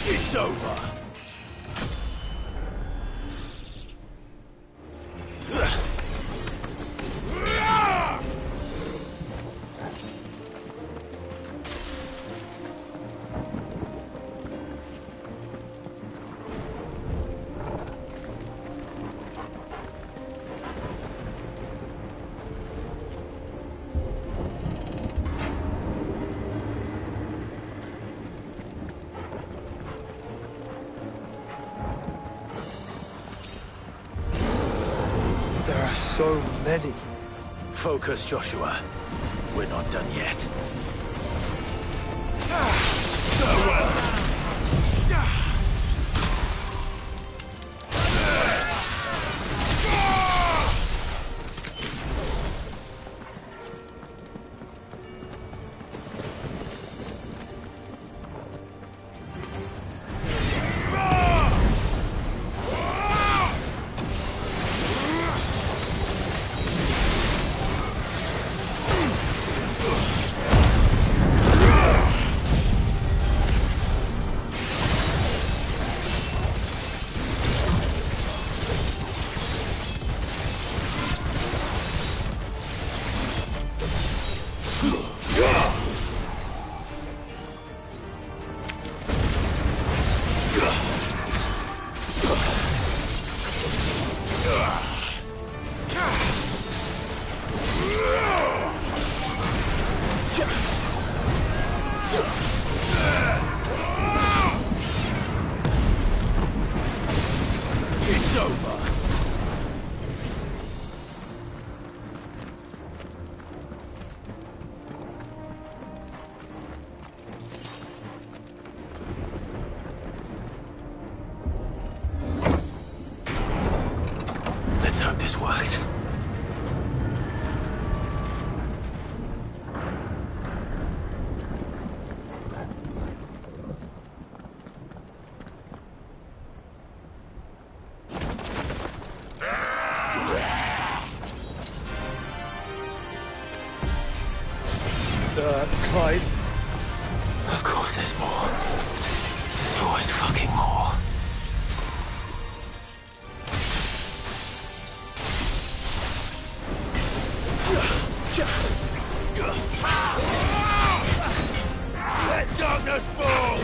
It's over. So many. Focus, Joshua. We're not done yet. It's over. Let's hope this works. Clyde? Of course there's more. There's always fucking more. Let darkness fall!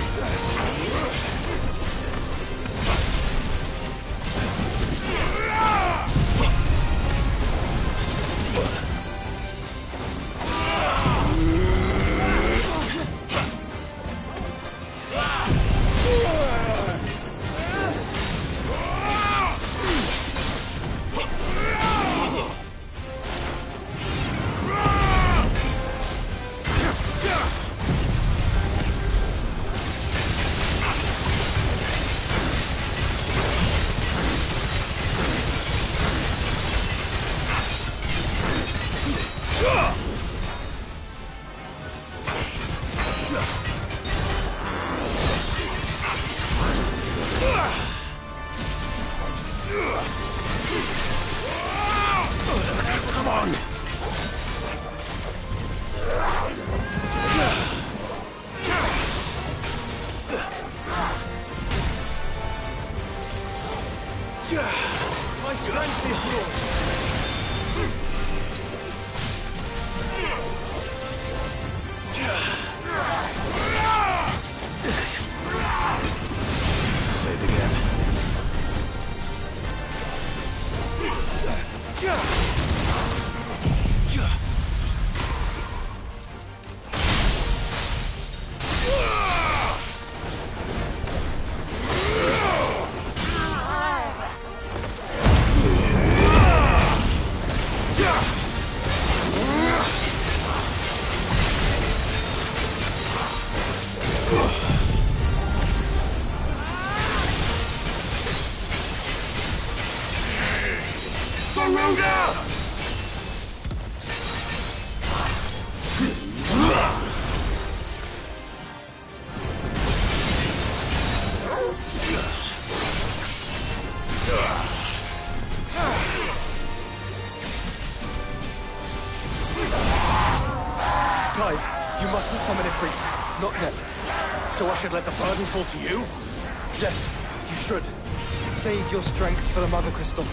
Come on! My strength is yours. Saved again. Clyde, you mustn't summon Ifrit. Not yet. So I should let the burden fall to you? Yes, you should. Save your strength for the Mother Crystal.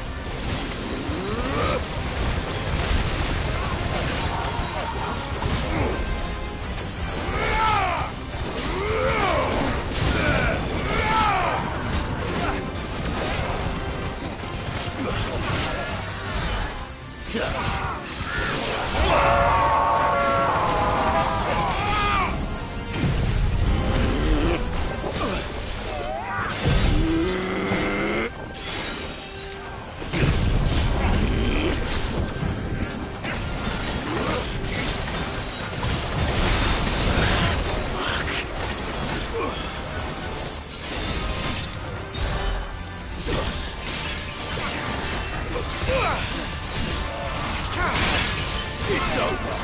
It's over.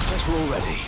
Pressure already.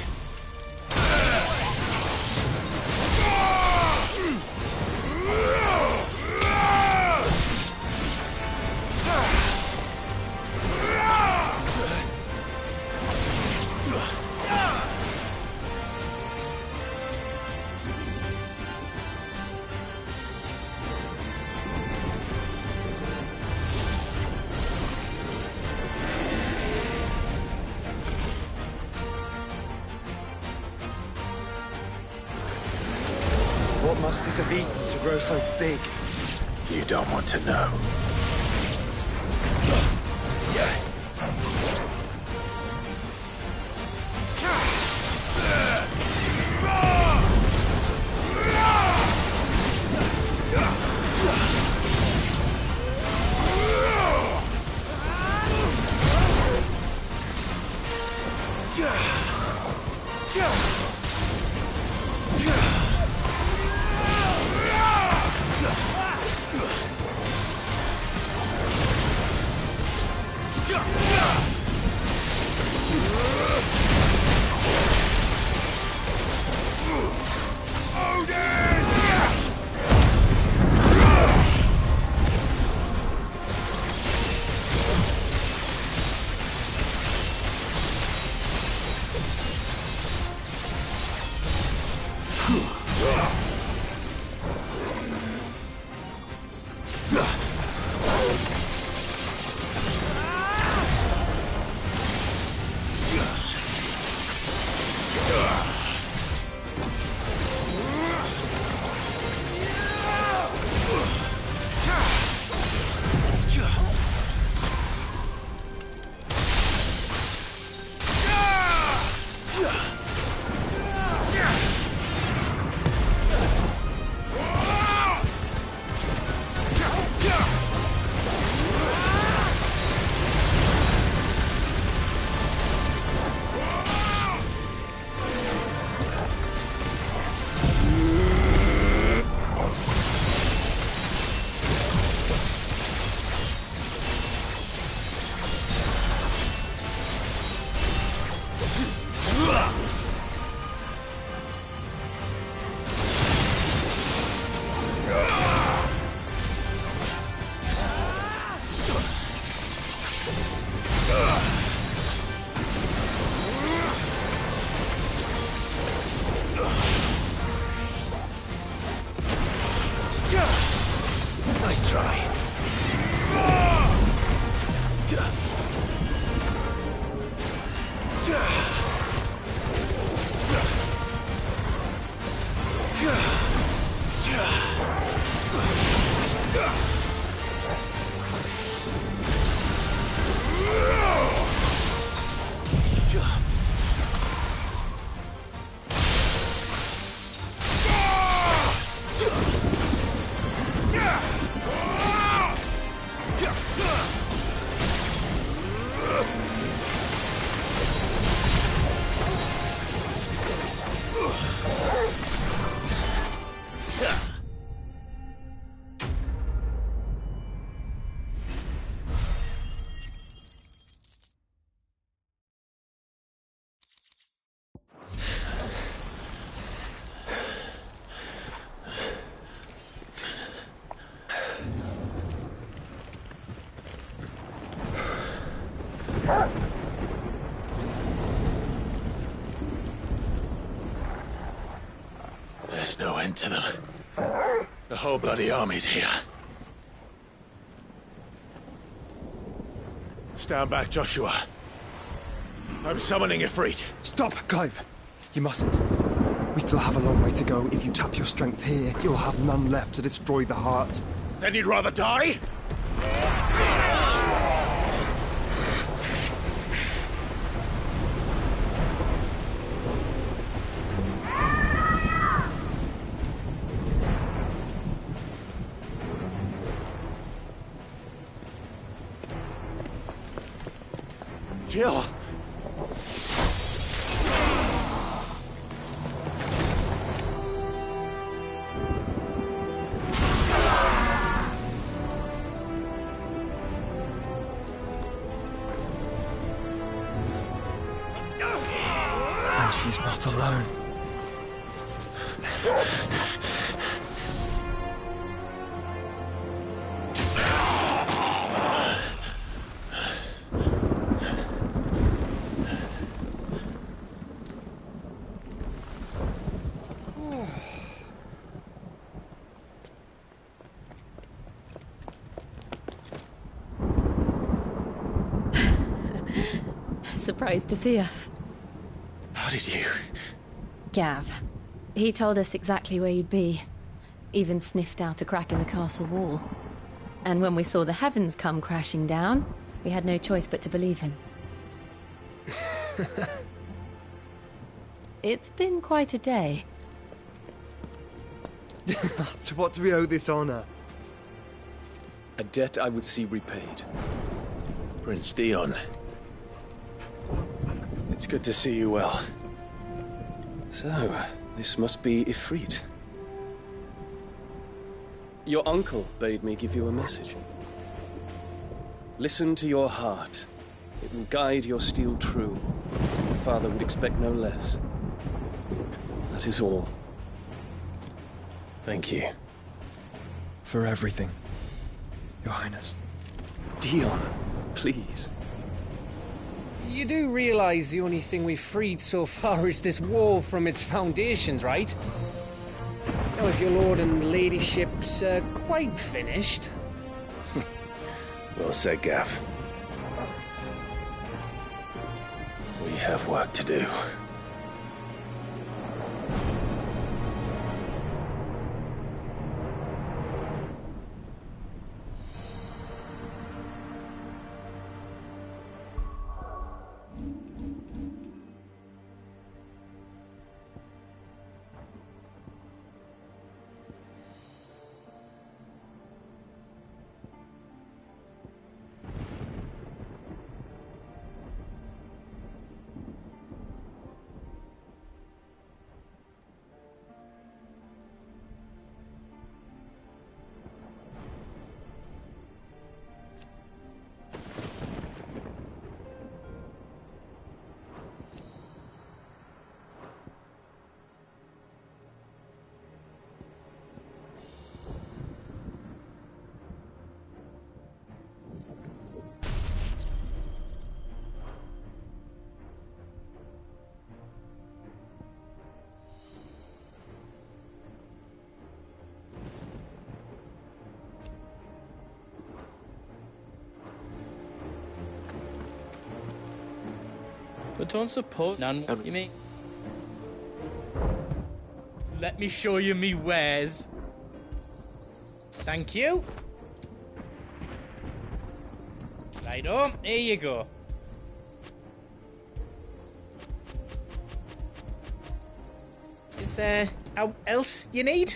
What must it have eaten to grow so big? You don't want to know. Nice try. There's no end to them. The whole bloody army's here. Stand back, Joshua. I'm summoning Ifrit. Stop, Clive! You mustn't. We still have a long way to go. If you tap your strength here, you'll have none left to destroy the heart. Then you'd rather die? Jill! And she's not alone. Surprised to see us. How did you? Gav. He told us exactly where you'd be. Even sniffed out a crack in the castle wall. And when we saw the heavens come crashing down, we had no choice but to believe him. It's been quite a day. To what do we owe this honor? A debt I would see repaid. Prince Dion. It's good to see you well. So, this must be Ifrit. Your uncle bade me give you a message. Listen to your heart. It will guide your steel true. Your father would expect no less. That is all. Thank you. For everything, Your Highness. Dion, please. You do realize the only thing we've freed so far is this wall from its foundations, right? Now, if your lord and ladyship's quite finished... Well said, Gav. We have work to do. But don't suppose none, you mean? Let me show you me wares. Thank you. Right on, here you go. Is there else you need?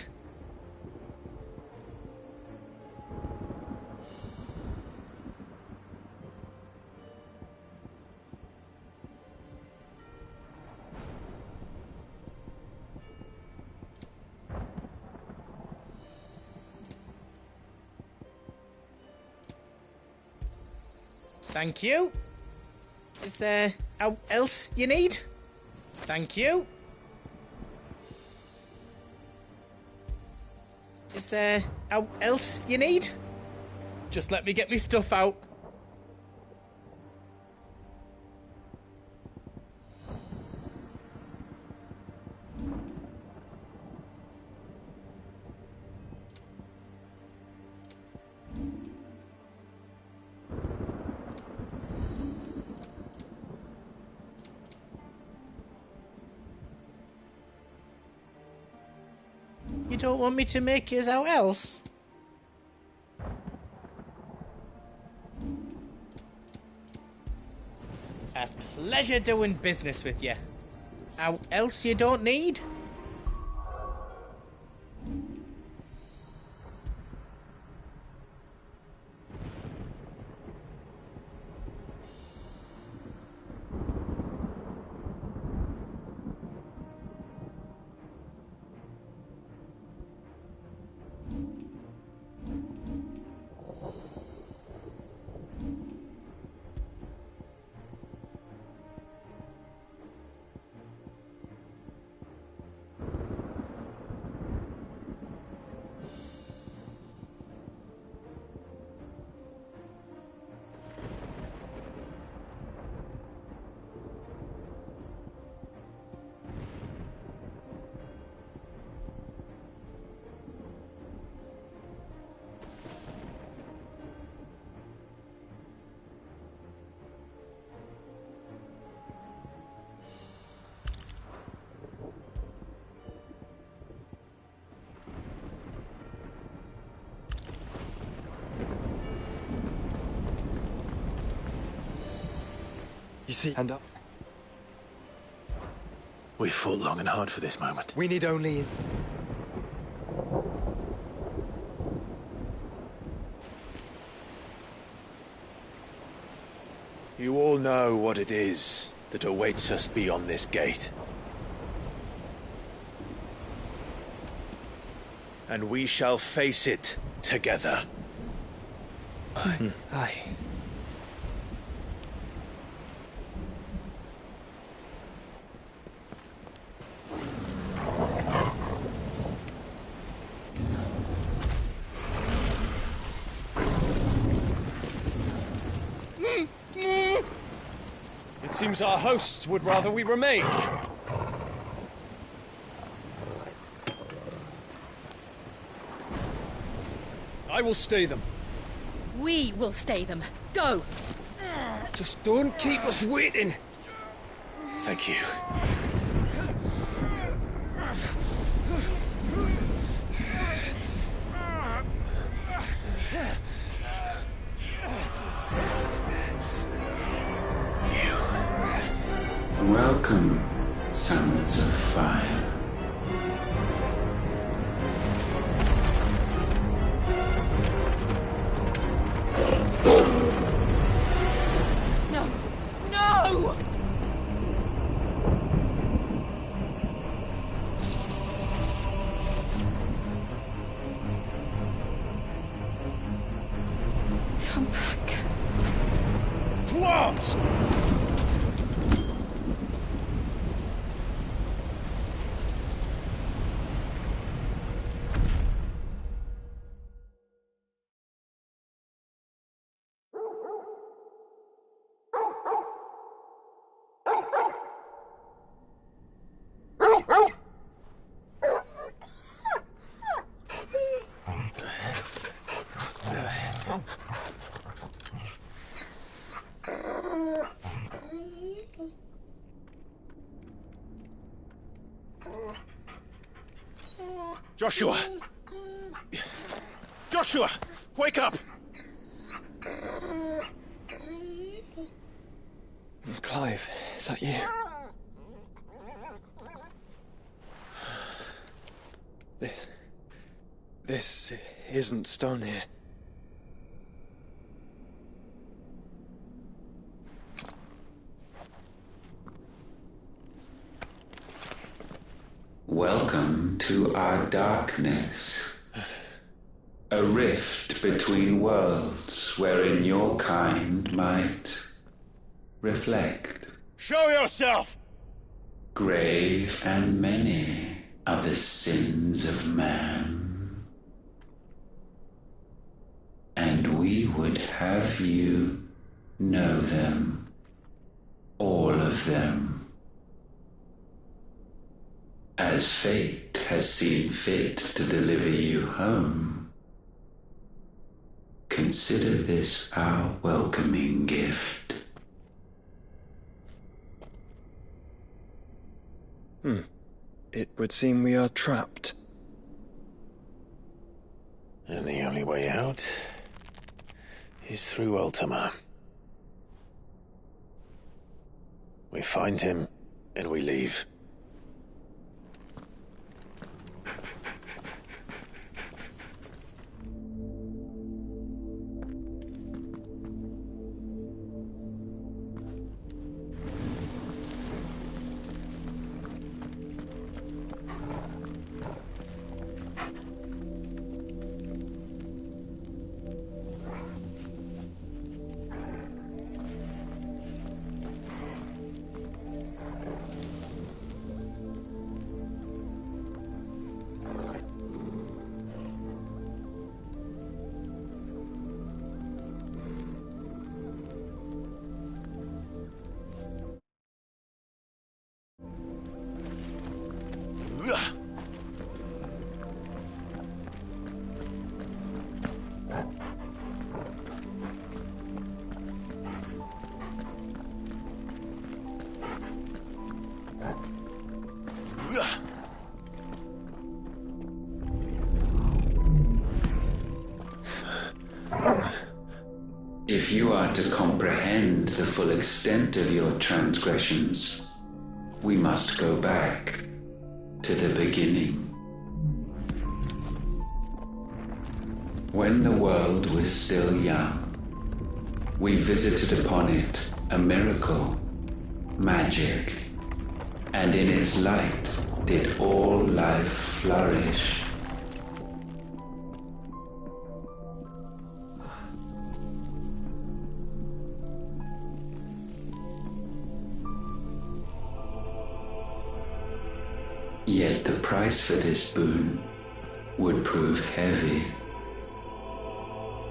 Thank you. Is there else you need? Thank you. Is there else you need? Just let me get me stuff out. You don't want me to make yours out else? A pleasure doing business with you. How else you don't need? You see, hand up. We fought long and hard for this moment. We need only... You all know what it is that awaits us beyond this gate. And we shall face it together. Aye. It seems our hosts would rather we remain. I will stay them. We will stay them. Go! Just don't keep us waiting. Thank you. Welcome, sons of fire. No! No! Come back. To arms! Joshua! Joshua! Wake up! Clive, is that you? This isn't stone here. Welcome to our darkness. A rift between worlds wherein your kind might reflect. Show yourself! Grave and many are the sins of man. And we would have you know them, all of them. As fate has seen fit to deliver you home, consider this our welcoming gift. It would seem we are trapped. only way out is through Ultima. We find him, and we leave. If you are to comprehend the full extent of your transgressions, we must go back to the beginning. When the world was still young, we visited upon it a miracle, magic, and in its light did all life flourish. Yet the price for this boon would prove heavy.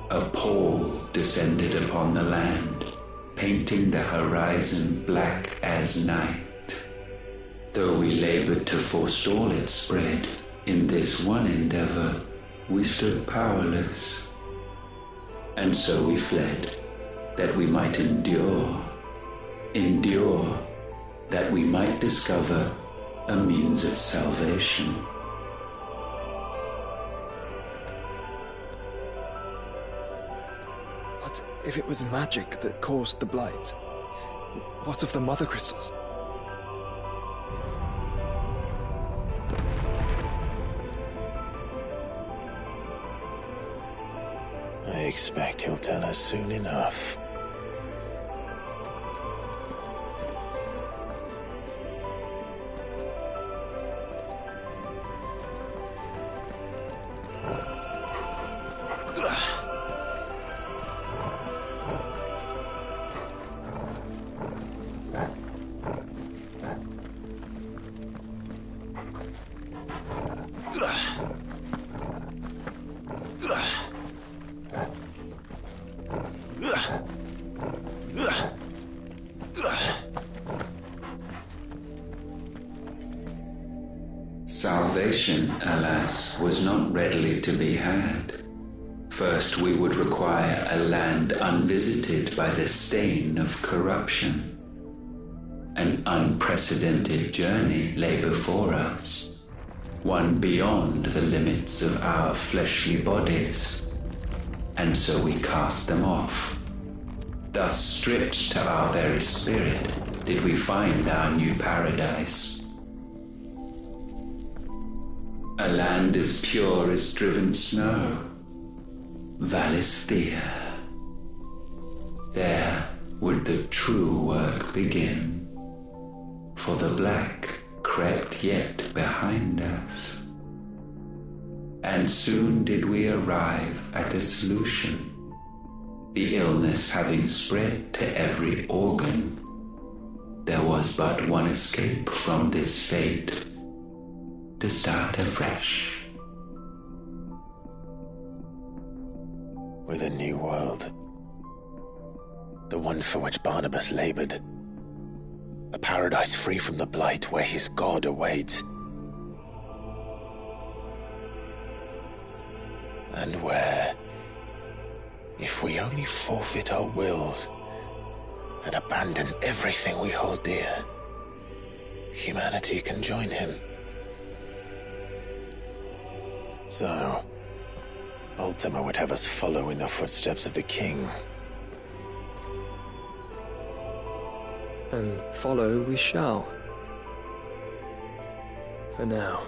A pall descended upon the land, painting the horizon black as night. Though we labored to forestall its spread, in this one endeavor we stood powerless. And so we fled, that we might endure, that we might discover a means of salvation. What if it was magic that caused the blight? What of the mother crystals? I expect he'll tell us soon enough. Salvation, alas, was not readily to be had. First, we would require a land unvisited by the stain of corruption. An unprecedented journey lay before us, one beyond the limits of our fleshly bodies, and so we cast them off. Thus, stripped to our very spirit, did we find our new paradise. A land as pure as driven snow, Valisthea. There would the true work begin, for the black crept yet behind us. And soon did we arrive at a solution, the illness having spread to every organ. There was but one escape from this fate, to start afresh. With a new world. The one for which Barnabas labored. A paradise free from the blight where his God awaits. And where, if we only forfeit our wills and abandon everything we hold dear, humanity can join him. So, Ultima would have us follow in the footsteps of the king. And follow we shall. For now.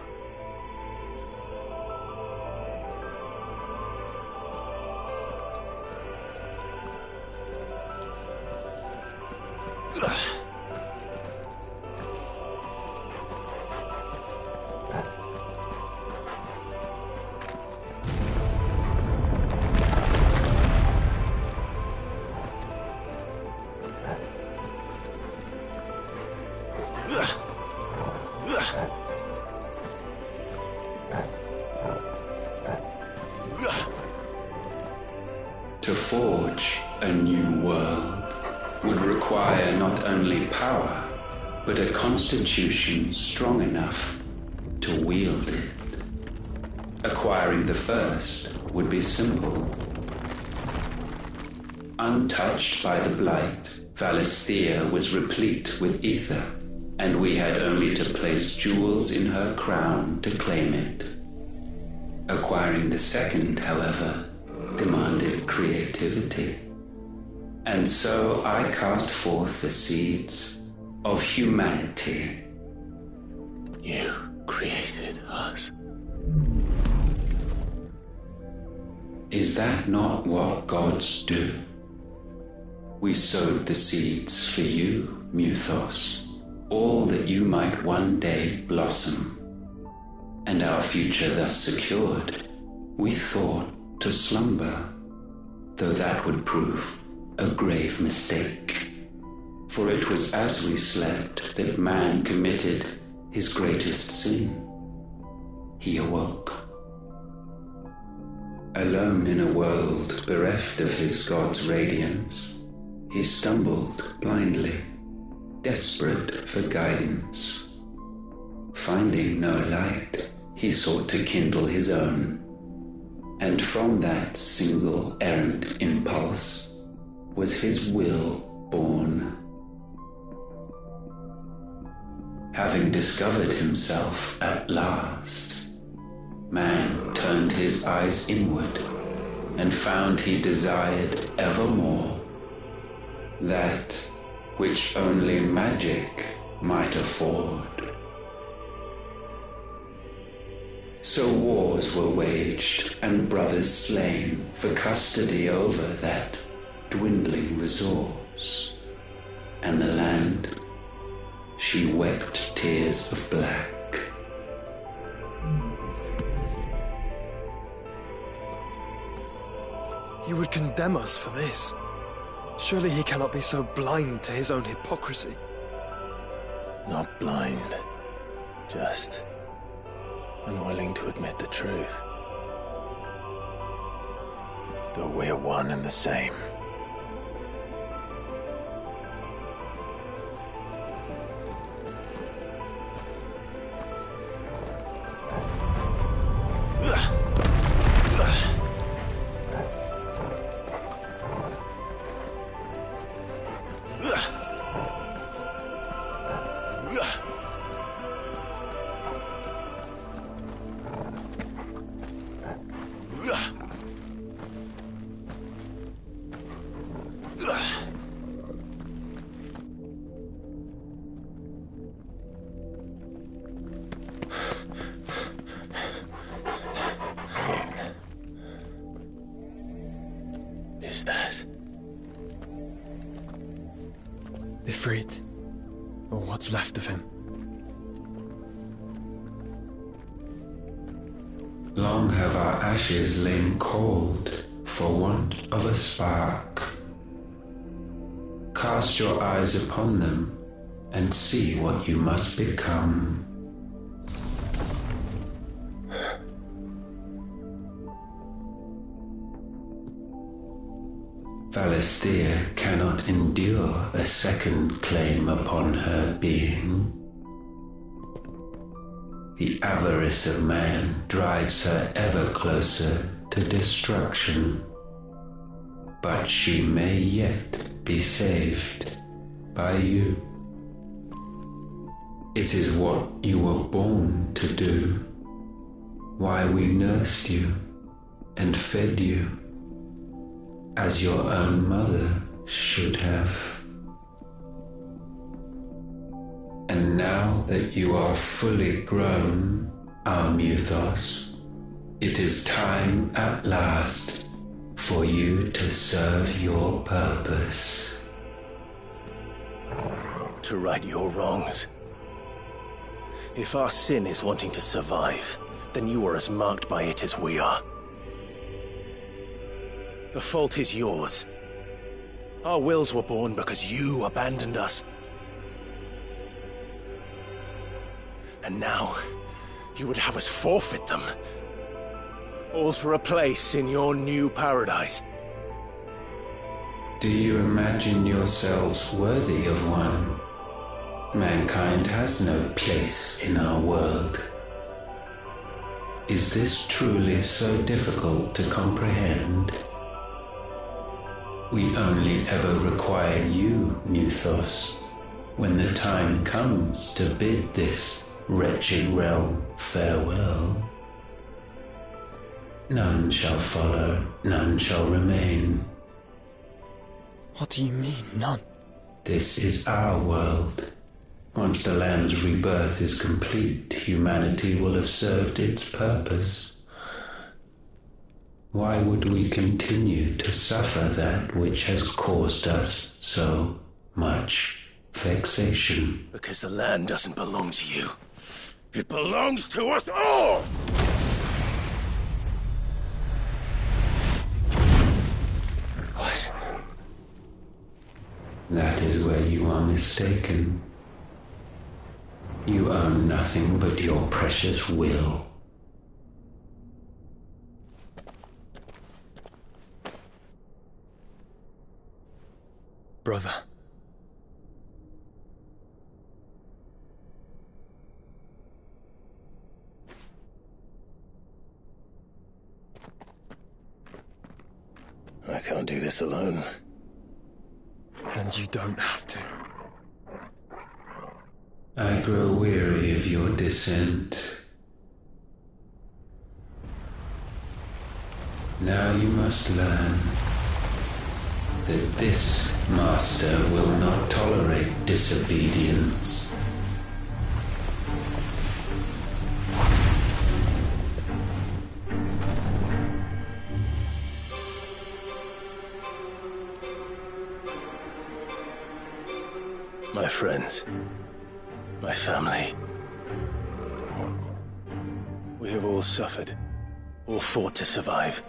To forge a new world would require not only power, but a constitution strong enough to wield it. Acquiring the first would be simple. Untouched by the Blight, Valisthea was replete with ether, and we had only to place jewels in her crown to claim it. Acquiring the second, however, demanded creativity. And so I cast forth the seeds of humanity. You created us. Is that not what gods do? We sowed the seeds for you, Muthos, all that you might one day blossom. And our future thus secured, we thought to slumber, though that would prove a grave mistake. For it was as we slept that man committed his greatest sin. He awoke. Alone in a world bereft of his god's radiance, he stumbled blindly, desperate for guidance. Finding no light, he sought to kindle his own. And from that single errant impulse was his will born. Having discovered himself at last, man turned his eyes inward and found he desired evermore that which only magic might afford. So wars were waged and brothers slain for custody over that dwindling resource, and the land, she wept tears of black. He would condemn us for this. Surely he cannot be so blind to his own hypocrisy. Not blind, just unwilling to admit the truth. Though we're one and the same. Is that Ifrit, or what's left of him? Long have our ashes lain cold for want of a spark. Cast your eyes upon them and see what you must become. Valisthea cannot endure a second claim upon her being. The avarice of man drives her ever closer to destruction, but she may yet be saved by you. It is what you were born to do, why we nursed you and fed you, as your own mother should have. And now that you are fully grown, our Muthos, it is time at last for you to serve your purpose. To right your wrongs. If our sin is wanting to survive, then you are as marked by it as we are. The fault is yours. Our wills were born because you abandoned us. And now, you would have us forfeit them. All for a place in your new paradise. Do you imagine yourselves worthy of one? Mankind has no place in our world. Is this truly so difficult to comprehend? We only ever require you, Muthos, when the time comes to bid this wretched realm farewell. None shall follow, none shall remain. What do you mean, none? This is our world. Once the land's rebirth is complete, humanity will have served its purpose. Why would we continue to suffer that which has caused us so much vexation? Because the land doesn't belong to you. It belongs to us all! What? That is where you are mistaken. You own nothing but your precious will. Brother. I can't do this alone. And you don't have to. I grow weary of your dissent. Now you must learn that this master will not tolerate disobedience. My friends, my family. We have all suffered, all fought to survive.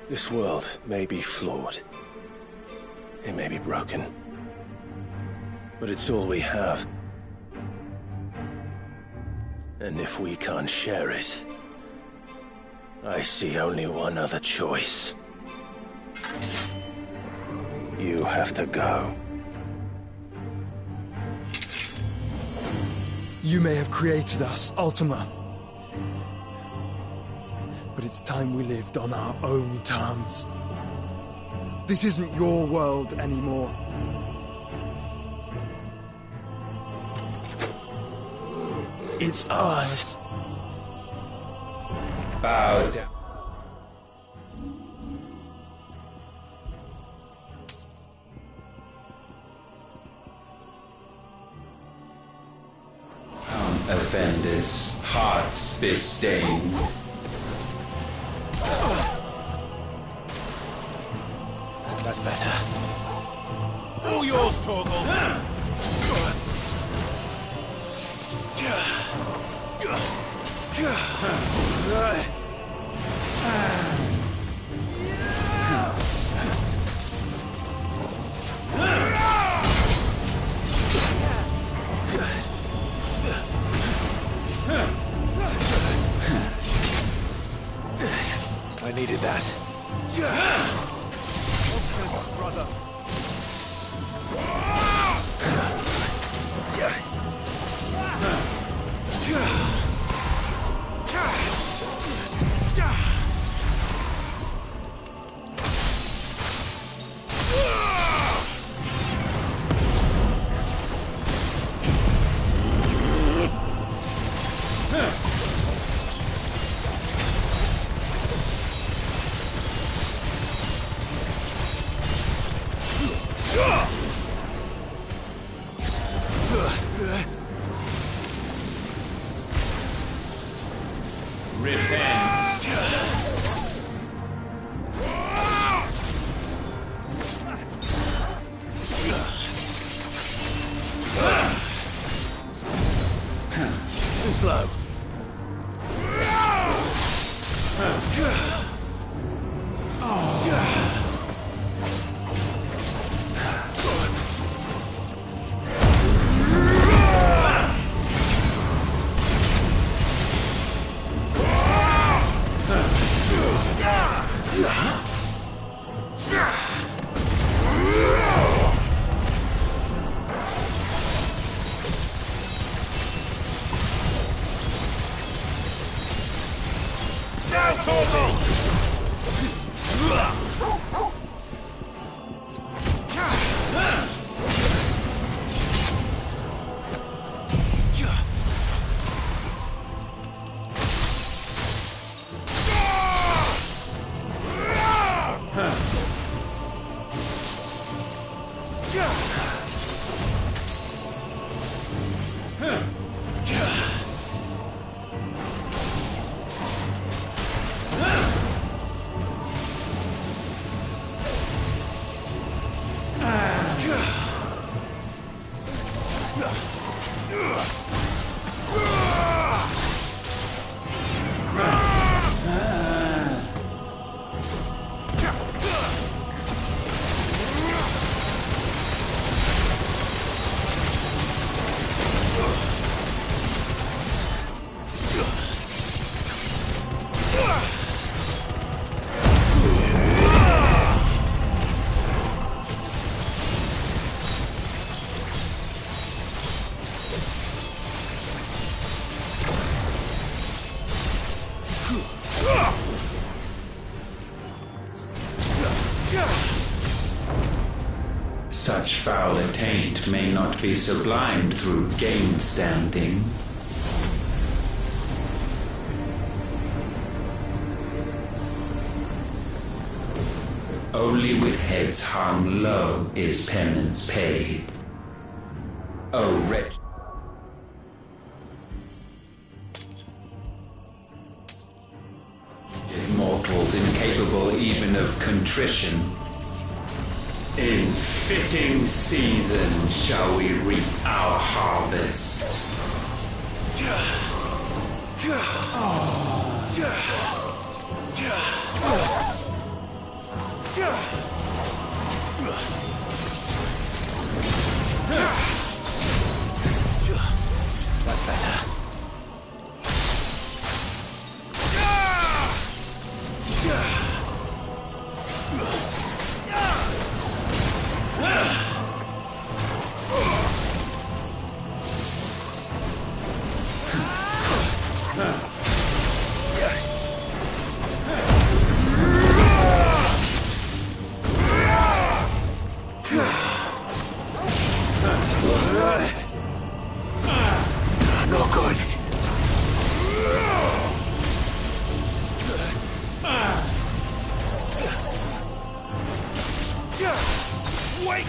This world may be flawed. It may be broken. But it's all we have. And if we can't share it, I see only one other choice. You have to go. You may have created us, Ultima. But it's time we lived on our own terms. This isn't your world anymore. It's ours. Bow down. Offenders, hearts be stained. That's better. All yours, Torgal. I needed that. Brother. Repent. Too slow. Such foul attaint may not be sublimed through game standing. Only with heads hung low is penance paid. O wretch. Mortals incapable even of contrition. In fitting season shall we reap our harvest. That's better. No good. Wait!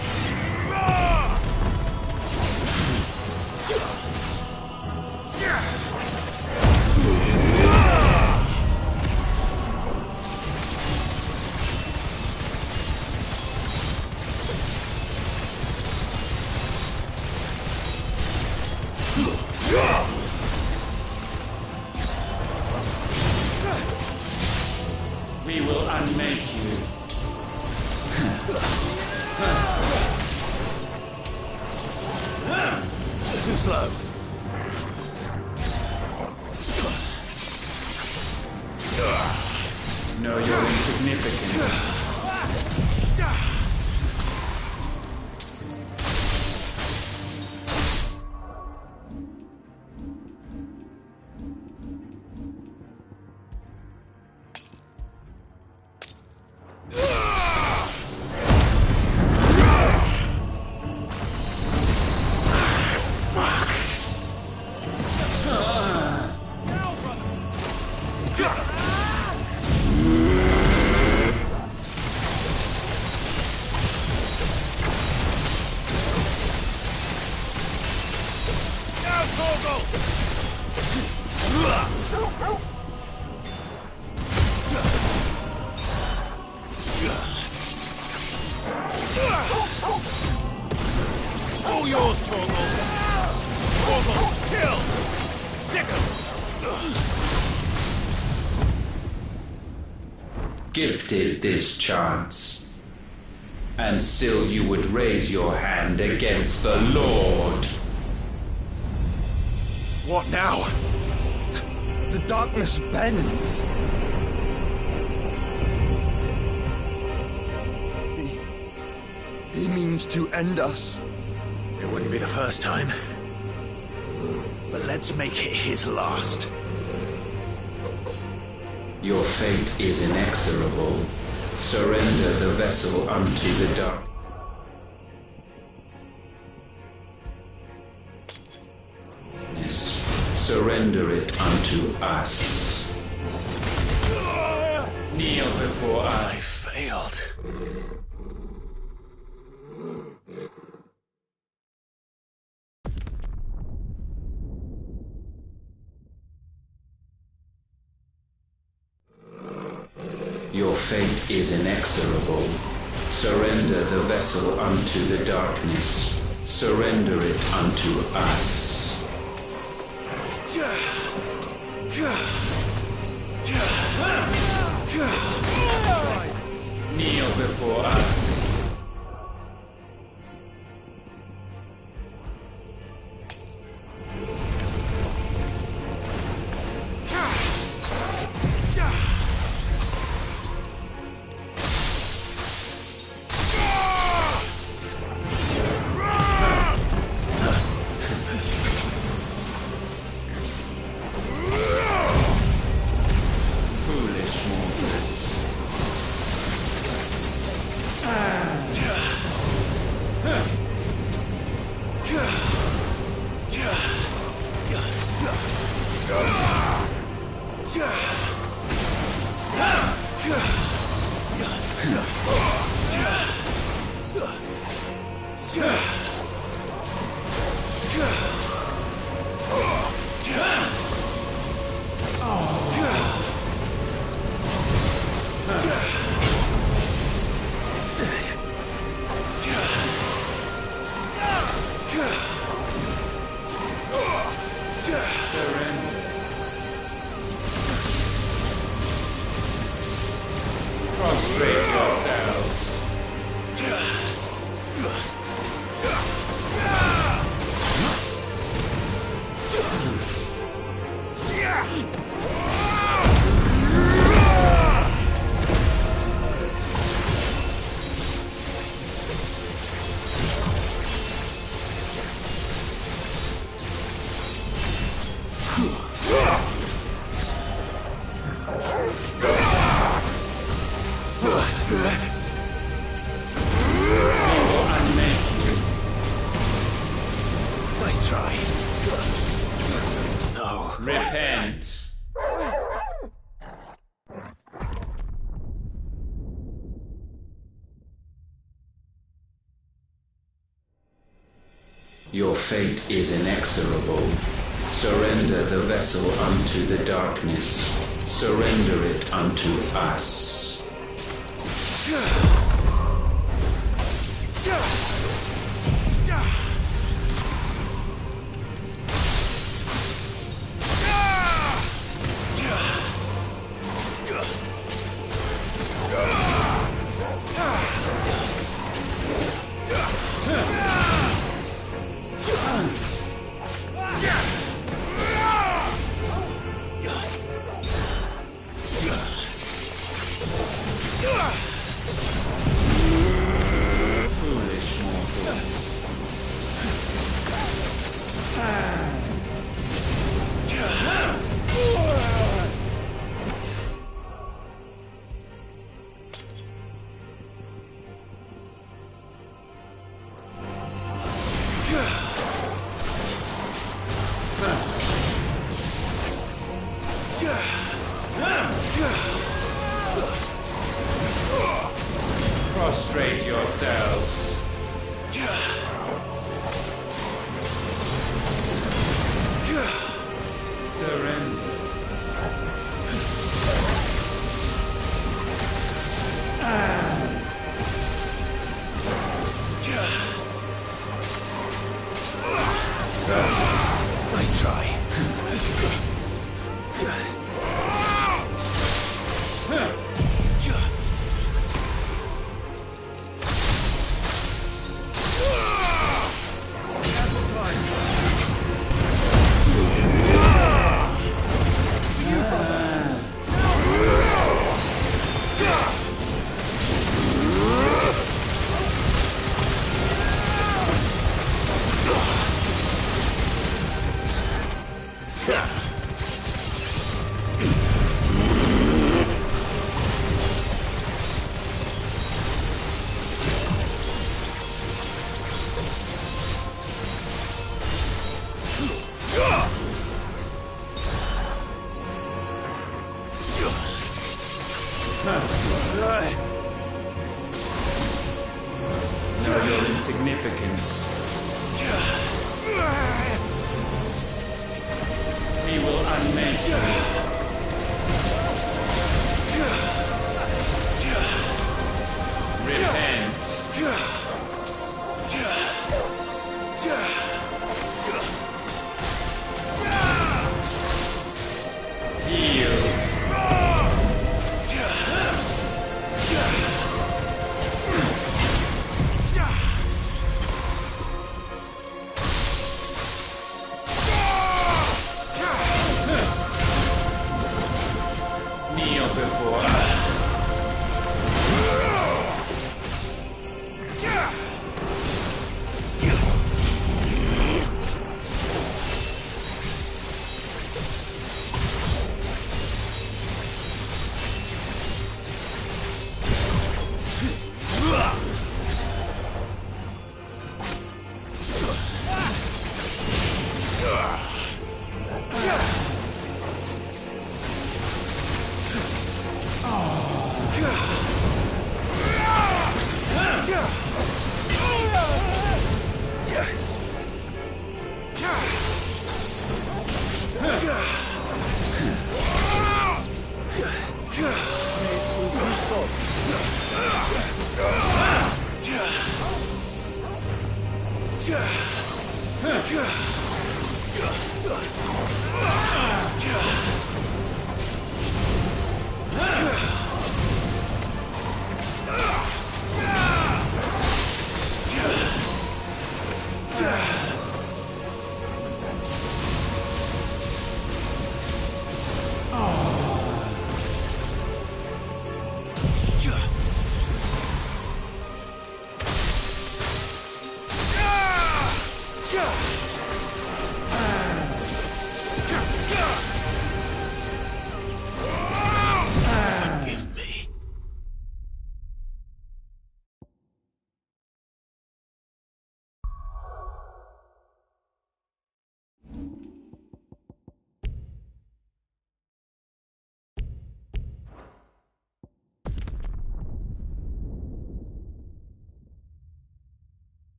We will unmake you. Too slow. Know your insignificance. gifted this chance. And still you would raise your hand against the Lord. What now? The darkness bends. He means to end us. It wouldn't be the first time. But let's make it his last. Your fate is inexorable. Surrender the vessel unto the dark. Surrender it unto us. Kneel before I us. failed. Your fate is inexorable. Surrender the vessel unto the darkness. Surrender it unto us. Kneel before us. Prostrate yourselves. Nice try. No. Repent. Your fate is inexorable. Surrender the vessel unto the darkness. Surrender it unto us. Foolish mortals. Prostrate yourselves. Surrender. Nice try. Know your insignificance. We will unmake you. Repent. Yield. Kneel before us.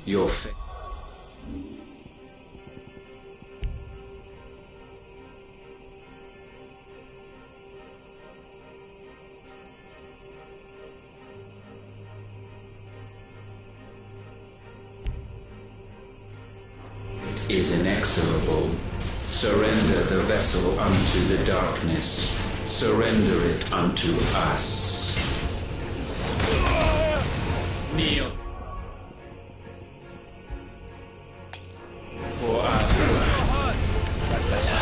Your fate. It is inexorable. Surrender the vessel unto the darkness. Surrender it unto us. Kneel. For us. That's better.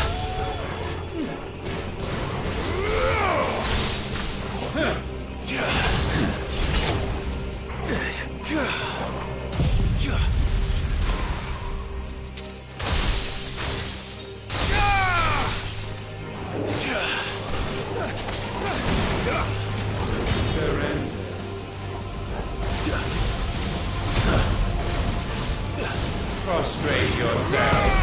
Prostrate yourselves.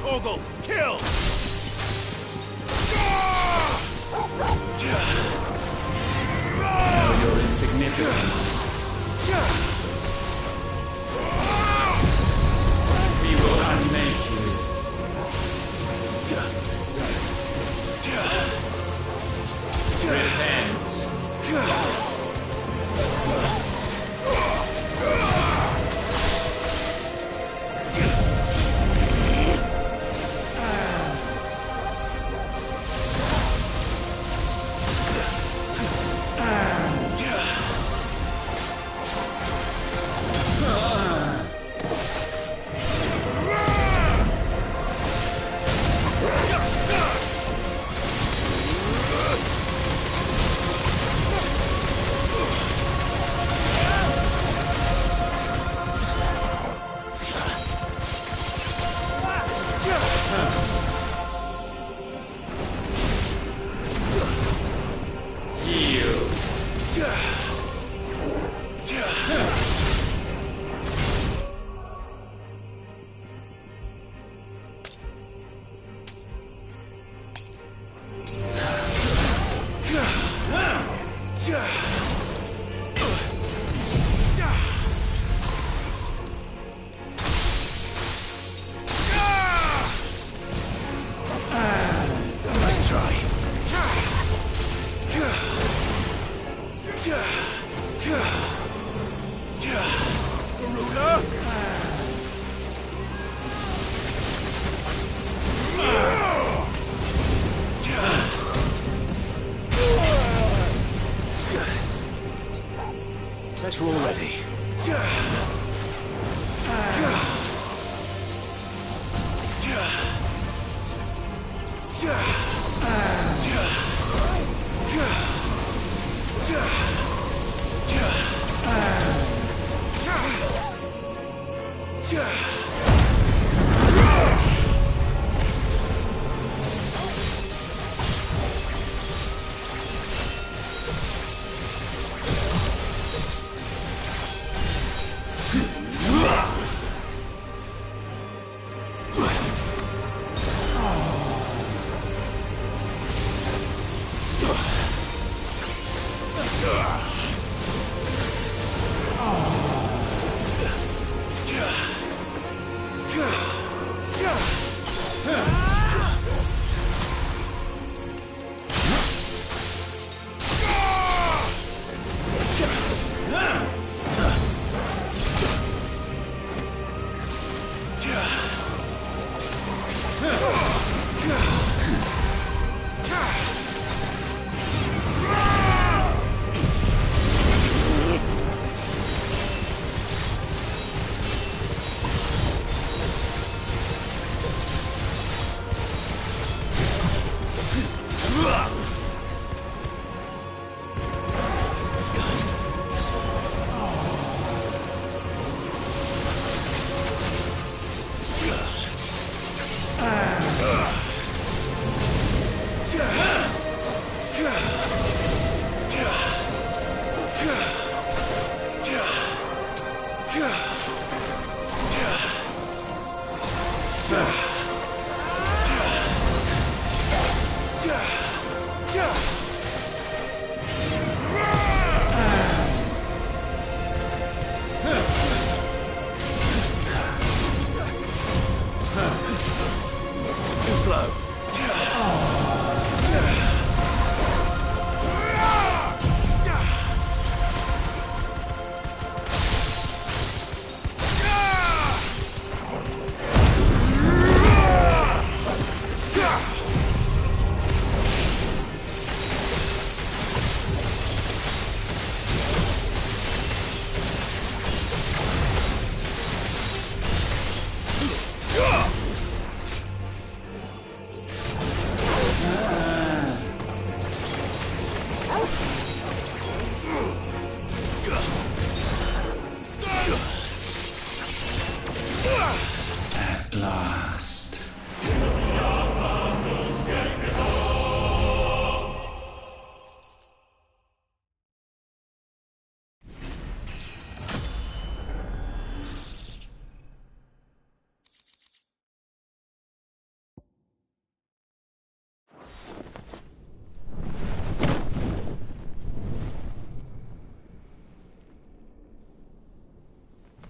Ogle, kill! Know your insignificance. We will unmake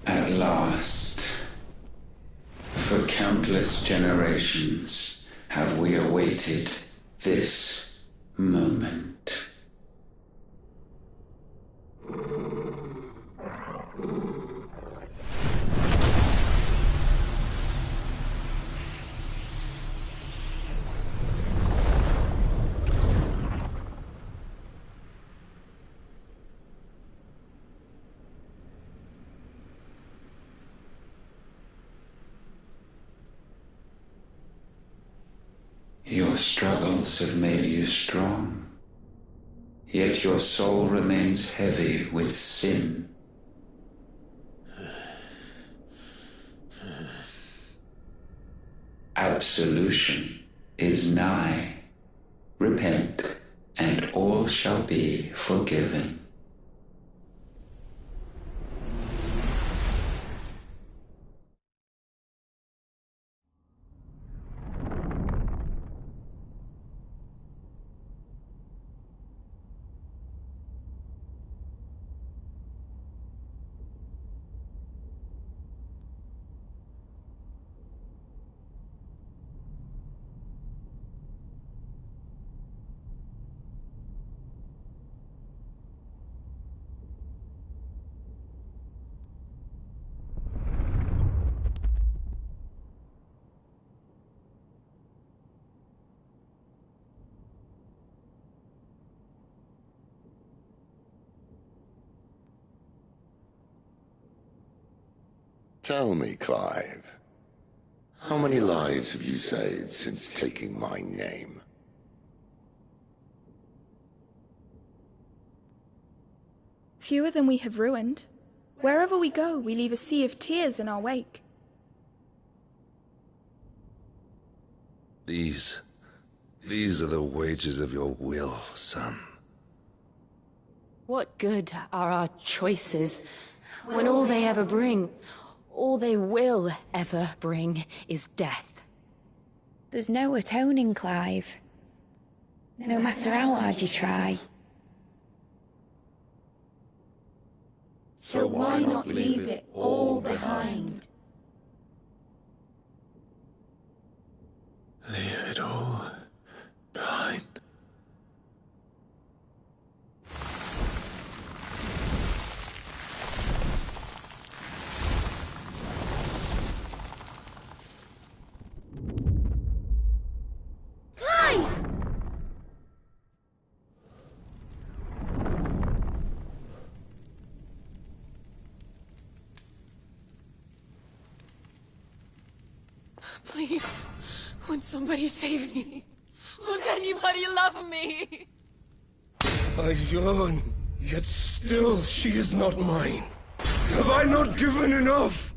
At last, for countless generations, have we awaited this moment. Your struggles have made you strong, yet your soul remains heavy with sin. Absolution is nigh. Repent, and all shall be forgiven. Tell me, Clive, how many lives have you saved since taking my name? Fewer than we have ruined. Wherever we go, we leave a sea of tears in our wake. These are the wages of your will, son. What good are our choices when all they ever bring, all they will ever bring, is death? There's no atoning, Clive. No matter how hard you try. So why not leave it all behind? Leave it all behind. Clive! Please, won't somebody save me? Won't anybody love me? I yearn, yet still she is not mine. Have I not given enough?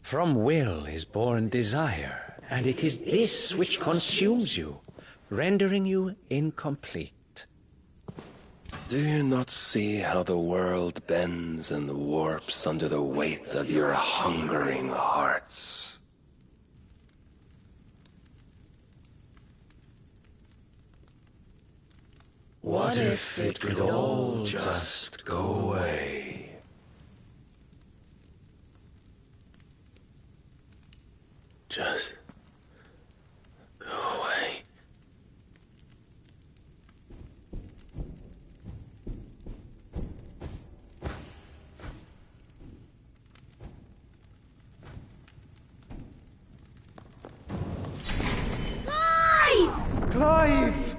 From will is born desire, and it is this which consumes you, rendering you incomplete. Do you not see how the world bends and warps under the weight of your hungering hearts? What if it could all just go away? Just go away. Clive!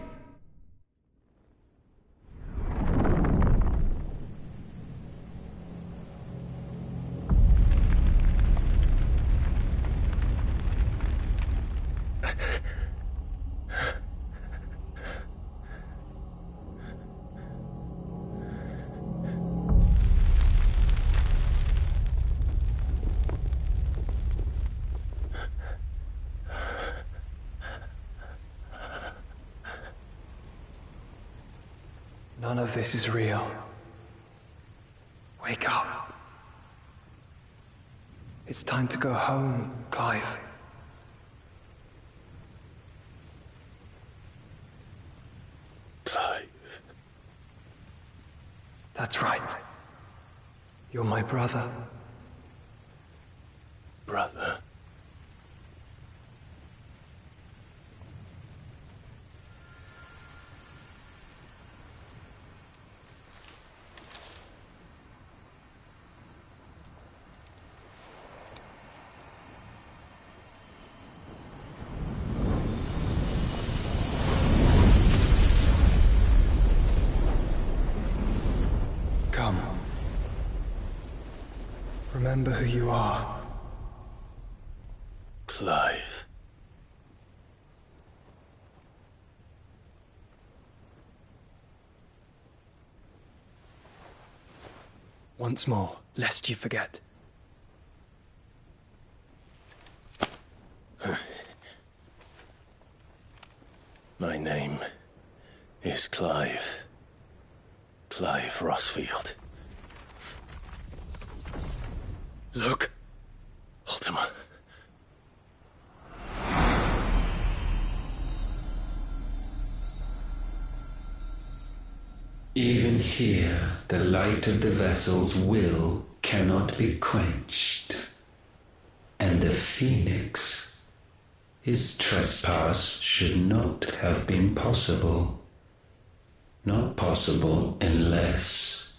None of this is real. Wake up. It's time to go home, Clive. Clive. That's right. You're my brother. Brother. Come. Remember who you are. Clive. Once more, lest you forget. My name is Clive. Clive Rossfield. Look, Ultima. Even here, the light of the vessel's will cannot be quenched. And the Phoenix, his trespass should not have been possible. Not possible unless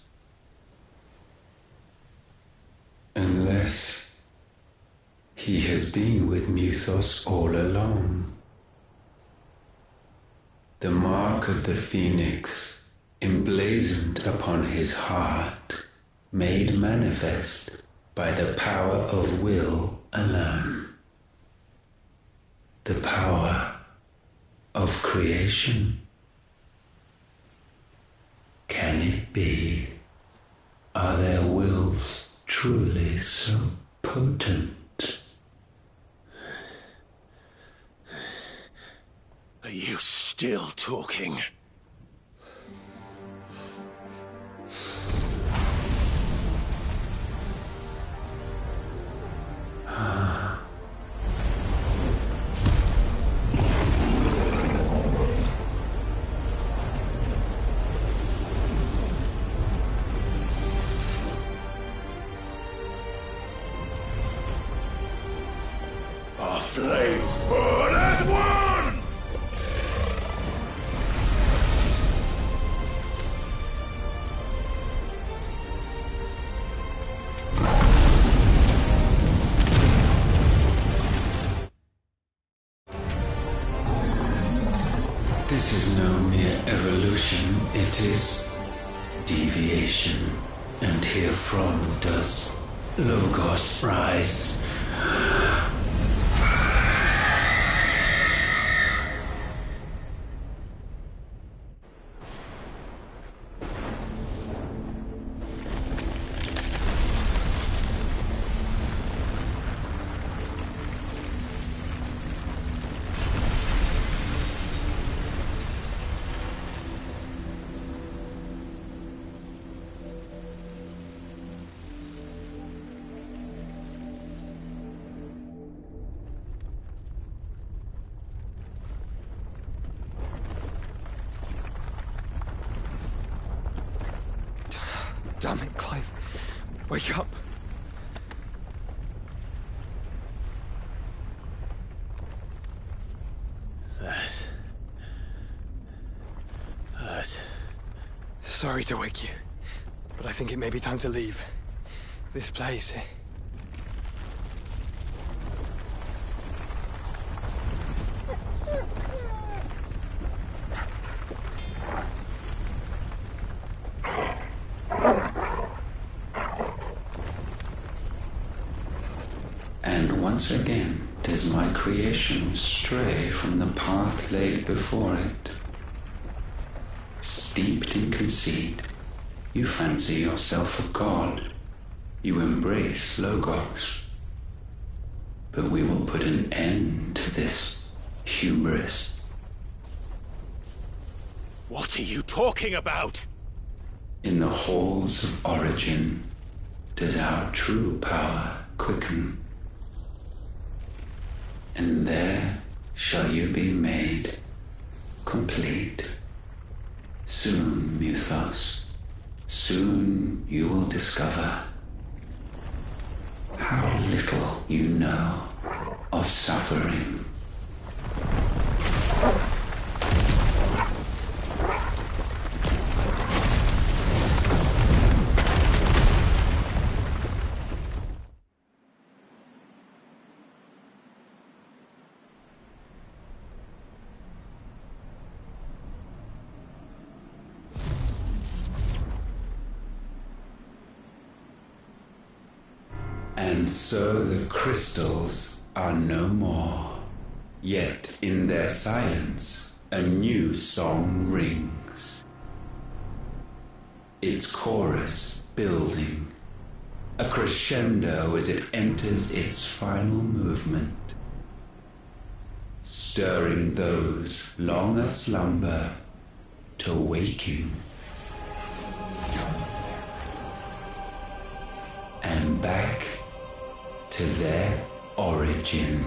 he has been with Muthos all along. The mark of the Phoenix, emblazoned upon his heart, made manifest by the power of will alone. The power of creation. Can it be? Are their wills truly so potent? still talking. Our flames burn as one! This is no mere evolution, it is deviation. And herefrom does Logos rise. Damn it, Clive. Wake up. That hurt. Sorry to wake you, but I think it may be time to leave. This place. And once again does my creation stray from the path laid before it. Steeped in conceit, you fancy yourself a god. You embrace Logos. But we will put an end to this hubris. What are you talking about? In the halls of origin does our true power quicken. And there shall you be made complete. Soon, Muthos, soon you will discover how little you know of suffering. And so the crystals are no more. Yet in their silence, a new song rings. Its chorus building, a crescendo as it enters its final movement, stirring those long aslumber to waking. And back to their origin.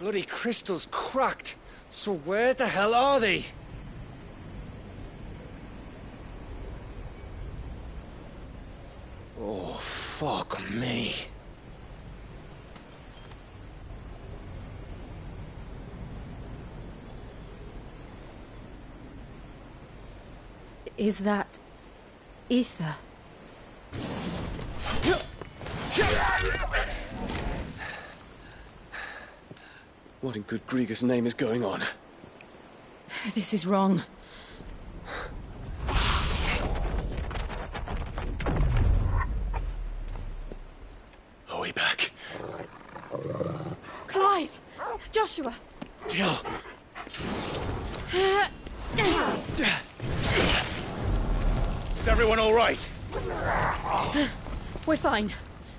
bloody crystal's cracked. So where the hell are they? Oh, fuck me. Is that ether? What in good Grieger's name is going on? This is wrong. Are we back? Clive! Joshua! Jill! Is everyone all right? We're fine.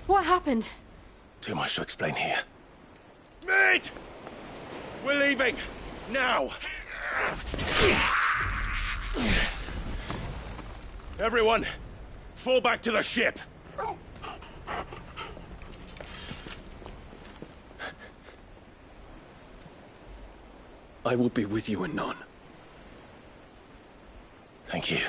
What happened? Too much to explain here. Mate! We're leaving! Now! Everyone, fall back to the ship! I will be with you anon. Thank you.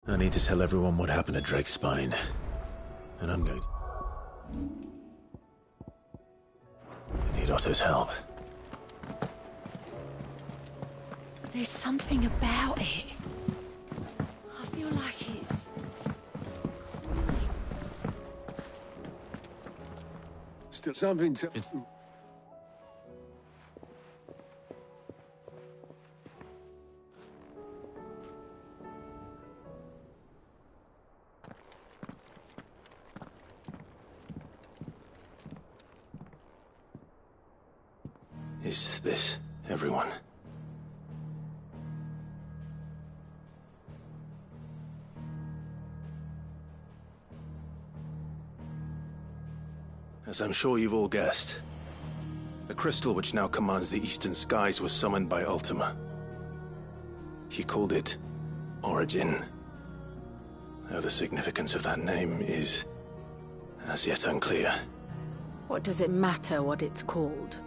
I need to tell everyone what happened at Drake's Spine. And I'm going to... I need Otto's help. There's something about it. I feel like it's... Still something to... Is this everyone? As I'm sure you've all guessed, the crystal which now commands the eastern skies was summoned by Ultima. He called it Origin. Though the significance of that name is as yet unclear. What does it matter what it's called?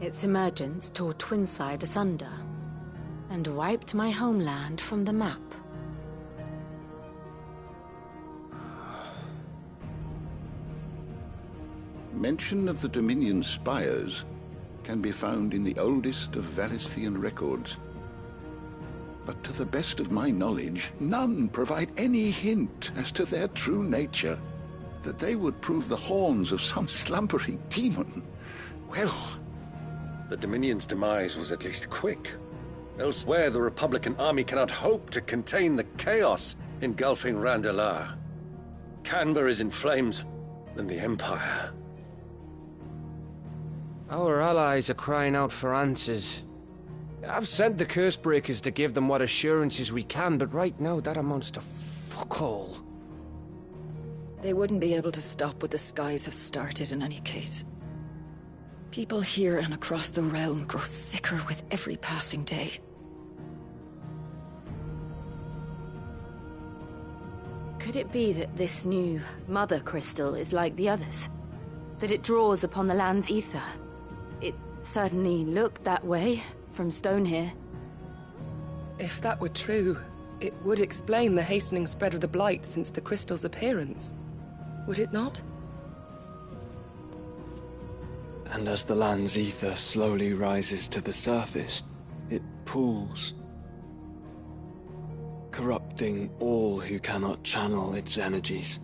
Its emergence tore Twinside asunder, and wiped my homeland from the map. Mention of the Dominion spires can be found in the oldest of Valisthian records. But to the best of my knowledge, none provide any hint as to their true nature. That they would prove the horns of some slumbering demon. Well... The Dominion's demise was at least quick. Elsewhere, the Republican army cannot hope to contain the chaos engulfing Randalar. Canberra is in flames, and the Empire. Our allies are crying out for answers. I've sent the Cursebreakers to give them what assurances we can, but right now that amounts to fuck all. They wouldn't be able to stop what the skies have started in any case. People here and across the realm grow sicker with every passing day. Could it be that this new Mother Crystal is like the others? That it draws upon the land's ether? It certainly looked that way from stone here. If that were true, it would explain the hastening spread of the Blight since the crystal's appearance. Would it not? And as the land's ether slowly rises to the surface, it pools, corrupting all who cannot channel its energies.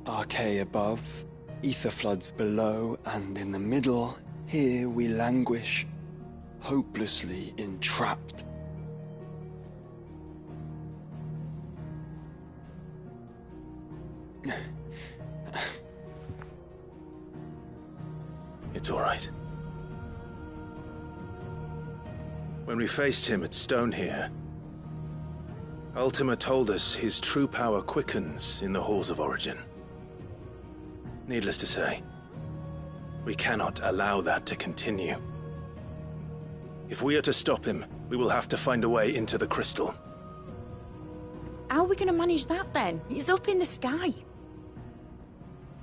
Archay above, ether floods below, and in the middle, here we languish, hopelessly entrapped. It's all right. When we faced him at Stone here, Ultima told us his true power quickens in the Halls of Origin. Needless to say, we cannot allow that to continue. If we are to stop him, we will have to find a way into the crystal. How are we going to manage that then? It's up in the sky.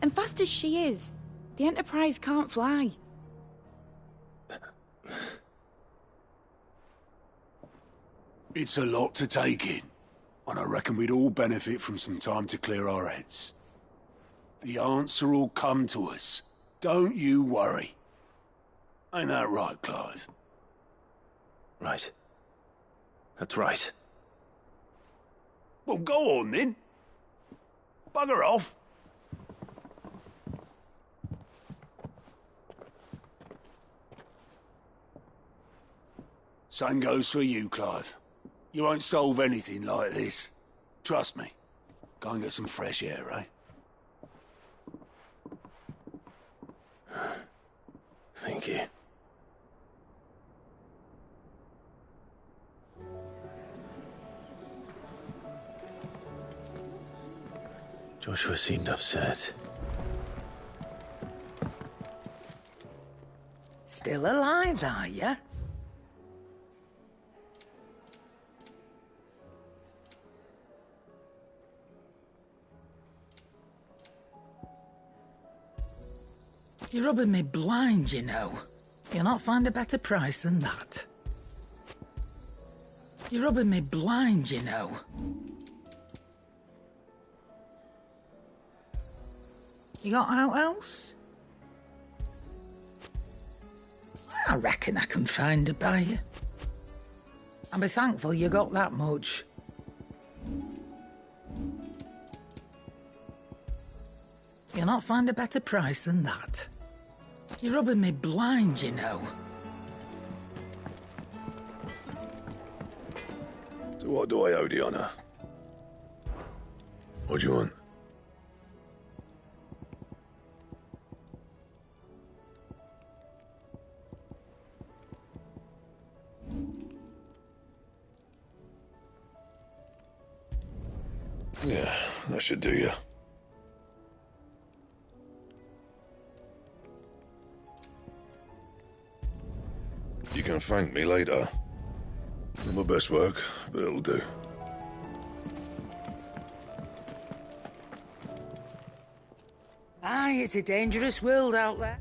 And fast as she is, the Enterprise can't fly. It's a lot to take in, and I reckon we'd all benefit from some time to clear our heads. The answer will come to us. Don't you worry. Ain't that right, Clive? Right. That's right. Well, go on then. Bugger off. Same goes for you, Clive. You won't solve anything like this. Trust me. Go and get some fresh air, eh? Thank you. Joshua seemed upset. Still alive, are you? You're rubbing me blind, you know. You'll not find a better price than that. You're rubbing me blind, you know. You got out else? I reckon I can find a buyer. I'll be thankful you got that much. You'll not find a better price than that. You're rubbing me blind, you know. So what do I owe the honor? What do you want? Yeah, that should do you. You can thank me later. Not my best work, but it'll do. Aye, it's a dangerous world out there.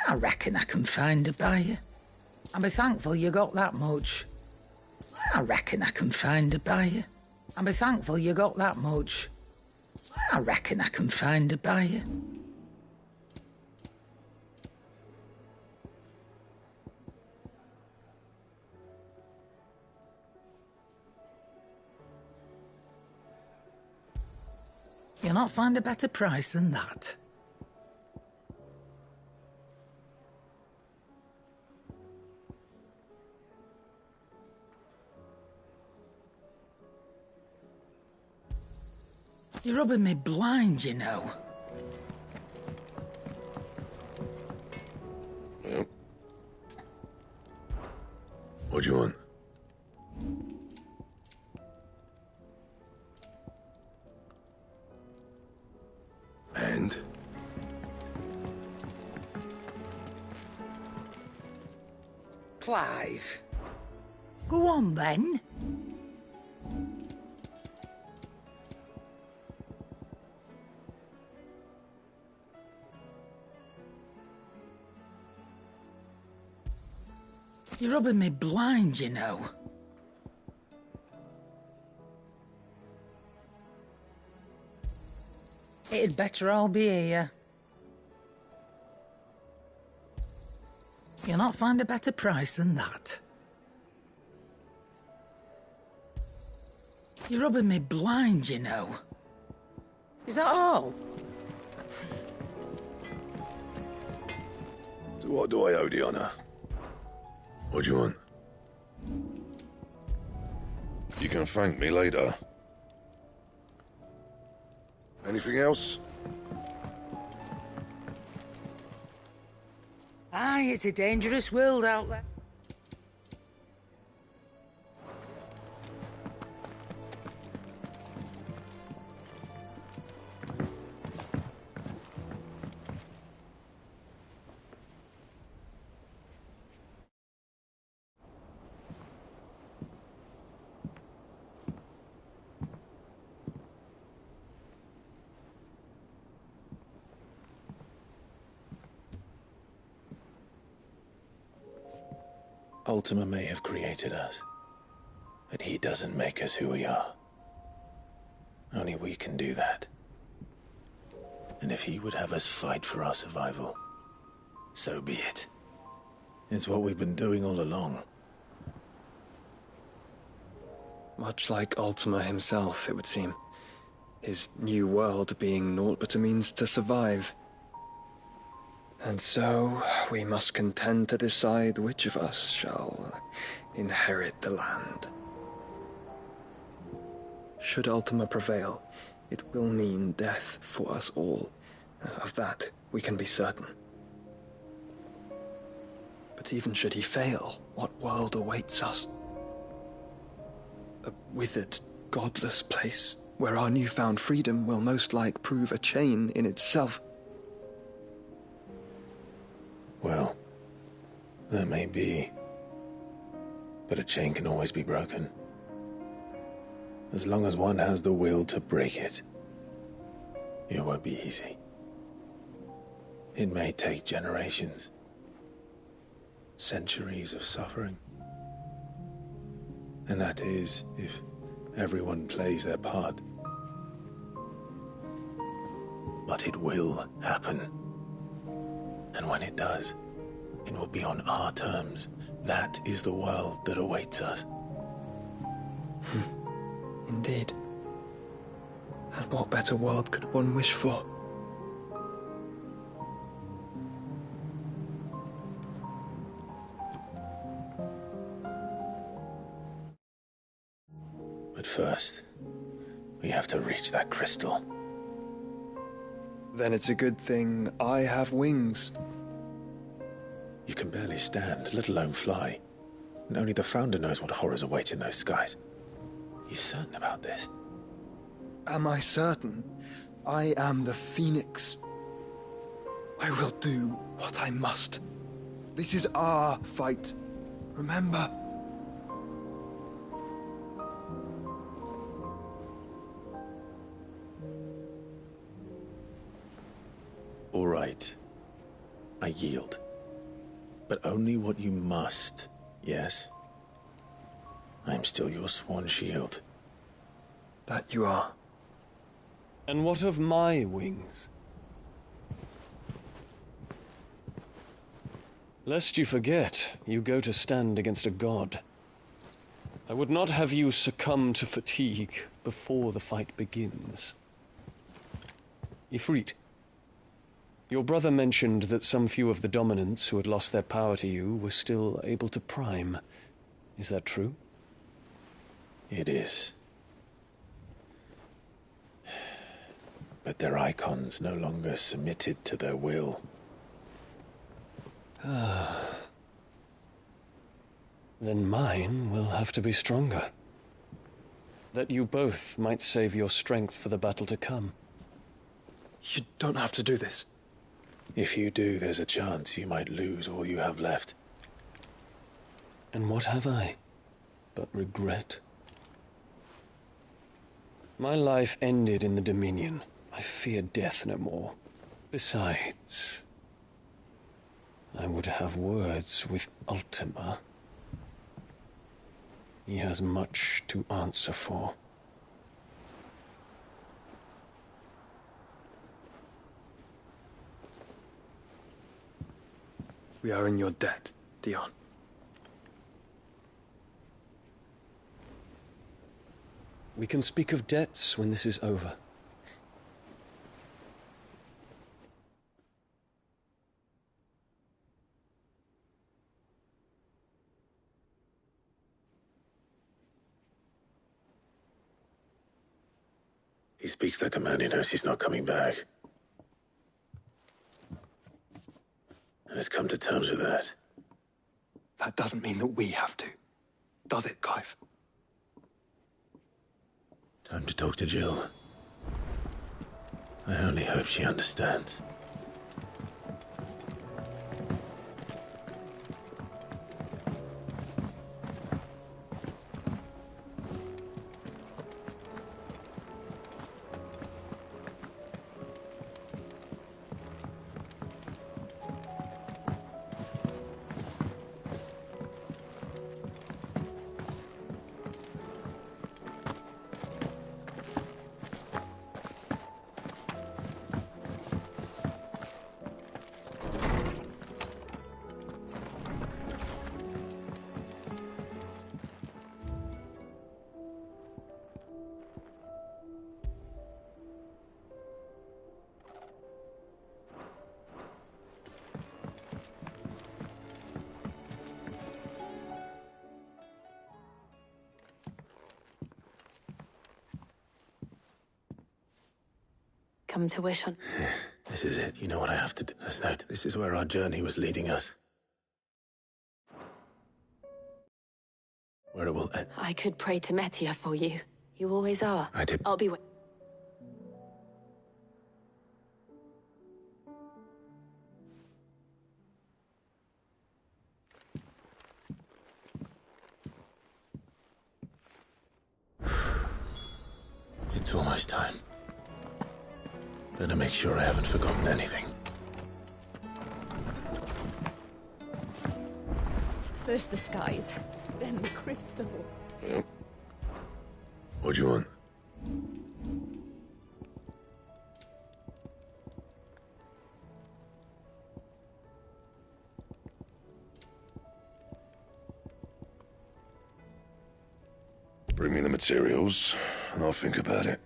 I reckon I can find a buyer. I'll be thankful you got that much. I reckon I can find a buyer. I'll be thankful you got that much. I reckon I can find a buyer. You'll not find a better price than that. You're rubbing me blind, you know. Yep. What do you want? And? Clive. Go on, then. You're rubbing me blind, you know. It'd better all be here. You'll not find a better price than that. You're rubbing me blind, you know. Is that all? So what do I owe the honor? What do you want? You can thank me later. Anything else? Aye, it's a dangerous world out there. Ultima may have created us, but he doesn't make us who we are. Only we can do that. And if he would have us fight for our survival, so be it. It's what we've been doing all along. Much like Ultima himself, it would seem. His new world being naught but a means to survive. And so, we must contend to decide which of us shall inherit the land. Should Ultima prevail, it will mean death for us all. Of that, we can be certain. But even should he fail, what world awaits us? A withered, godless place, where our newfound freedom will most like prove a chain in itself. Well, that may be. But a chain can always be broken. As long as one has the will to break it. It won't be easy. It may take generations. Centuries of suffering. And that is, if everyone plays their part. But it will happen. And when it does, it will be on our terms. That is the world that awaits us. Indeed. And what better world could one wish for? But first, we have to reach that crystal. Then it's a good thing I have wings. You can barely stand, let alone fly. And only the Founder knows what horrors await in those skies. You certain about this? Am I certain? I am the Phoenix. I will do what I must. This is our fight. Remember? All right. I yield. But only what you must, yes? I am still your sworn shield. That you are. And what of my wings? Lest you forget, you go to stand against a god. I would not have you succumb to fatigue before the fight begins. Ifrit, your brother mentioned that some few of the dominants who had lost their power to you were still able to prime. Is that true? It is. But their icons no longer submitted to their will. Then mine will have to be stronger. That you both might save your strength for the battle to come. You don't have to do this. If you do, there's a chance you might lose all you have left. And what have I but regret? My life ended in the Dominion. I fear death no more. Besides, I would have words with Ultima. He has much to answer for. We are in your debt, Dion. We can speak of debts when this is over. He speaks like a man who knows he's not coming back. And has come to terms with that. That doesn't mean that we have to, does it, Clive? Time to talk to Jill. I only hope she understands. Come to wish on... This is it. You know what I have to do. This is where our journey was leading us. Where it will end. I could pray to Metia for you. You always are. I did. I'll be... It's almost time. Better make sure I haven't forgotten anything. First the skies, then the crystal. Yep. What do you want? Bring me the materials, and I'll think about it.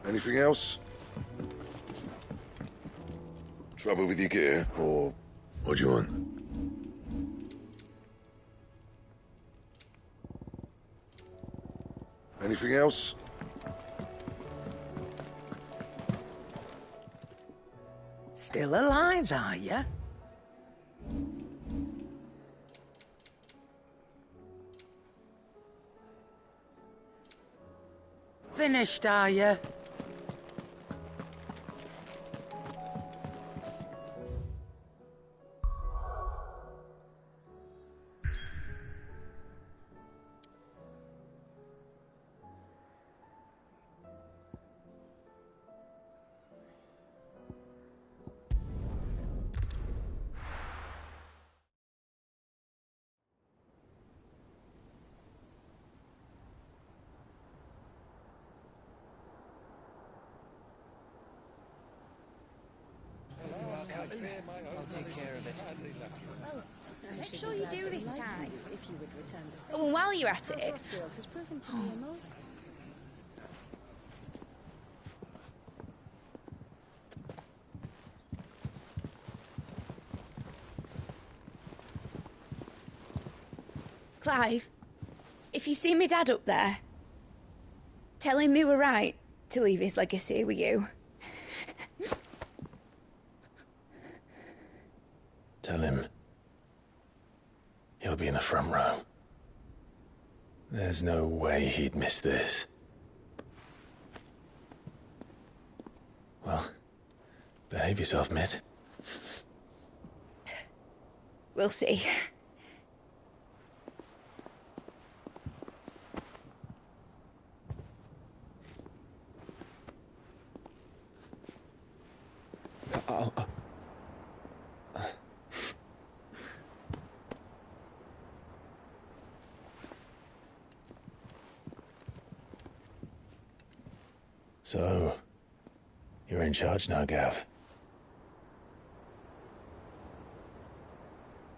Anything else? Trouble with your gear, or what do you want? Anything else? Still alive, are you? Finished, are you? I'll take care of it. Well, make sure you do this time. Oh, and while you're at it... Clive, if you see me dad up there, tell him we were right to leave his legacy with you. Tell him he'll be in the front row. There's no way he'd miss this. Behave yourself, Mitt. We'll see. So, you're in charge now, Gav.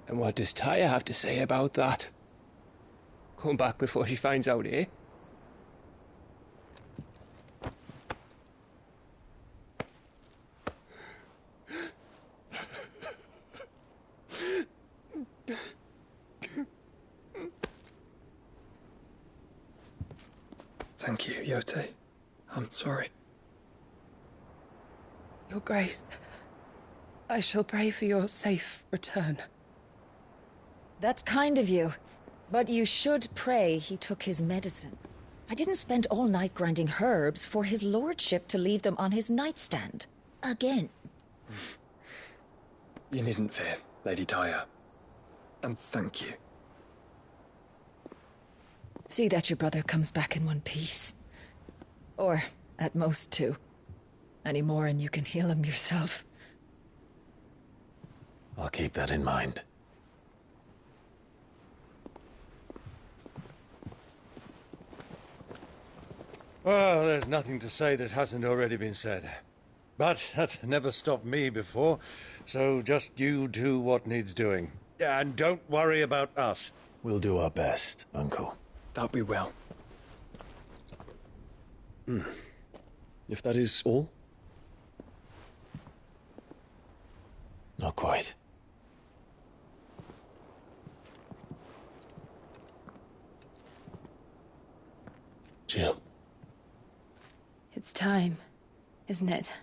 And what does Tyre have to say about that? Come back before she finds out, eh? Thank you, Yote. I'm sorry. Your Grace, I shall pray for your safe return. That's kind of you. But you should pray he took his medicine. I didn't spend all night grinding herbs for his lordship to leave them on his nightstand. Again. You needn't fear, Lady Tyre. And thank you. See that your brother comes back in one piece. Or, at most, two. Any more and you can heal him yourself. I'll keep that in mind. Well, there's nothing to say that hasn't already been said. But that's never stopped me before, so just you do what needs doing. And don't worry about us. We'll do our best, Uncle. That we will. If that is all? Not quite. Jill. It's time, isn't it?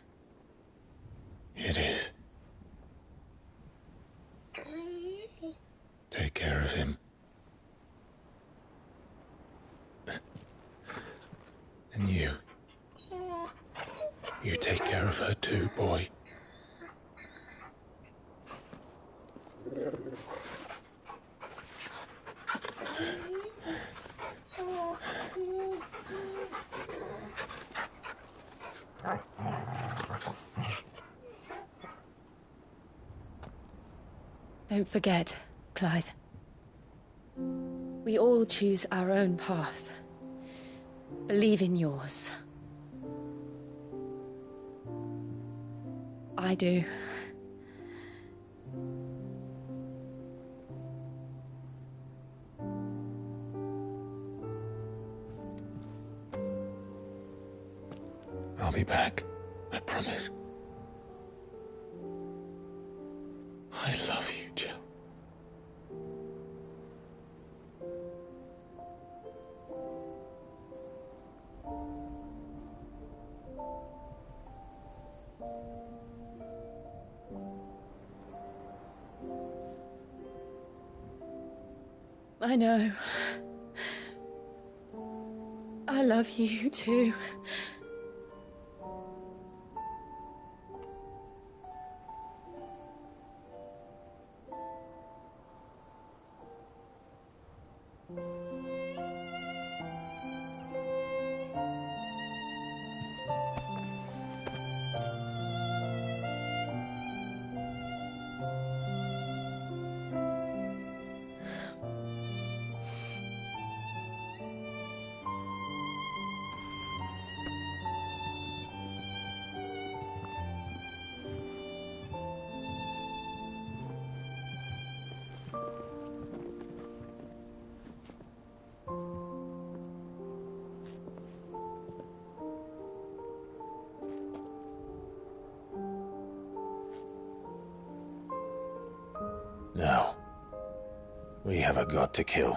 It is. Take care of him. And you. You take care of her too, boy. Don't forget, Clive. We all choose our own path. Believe in yours. I do. I'll be back. I promise. I love you, Jill. I know. I love you too. Now, we have a god to kill.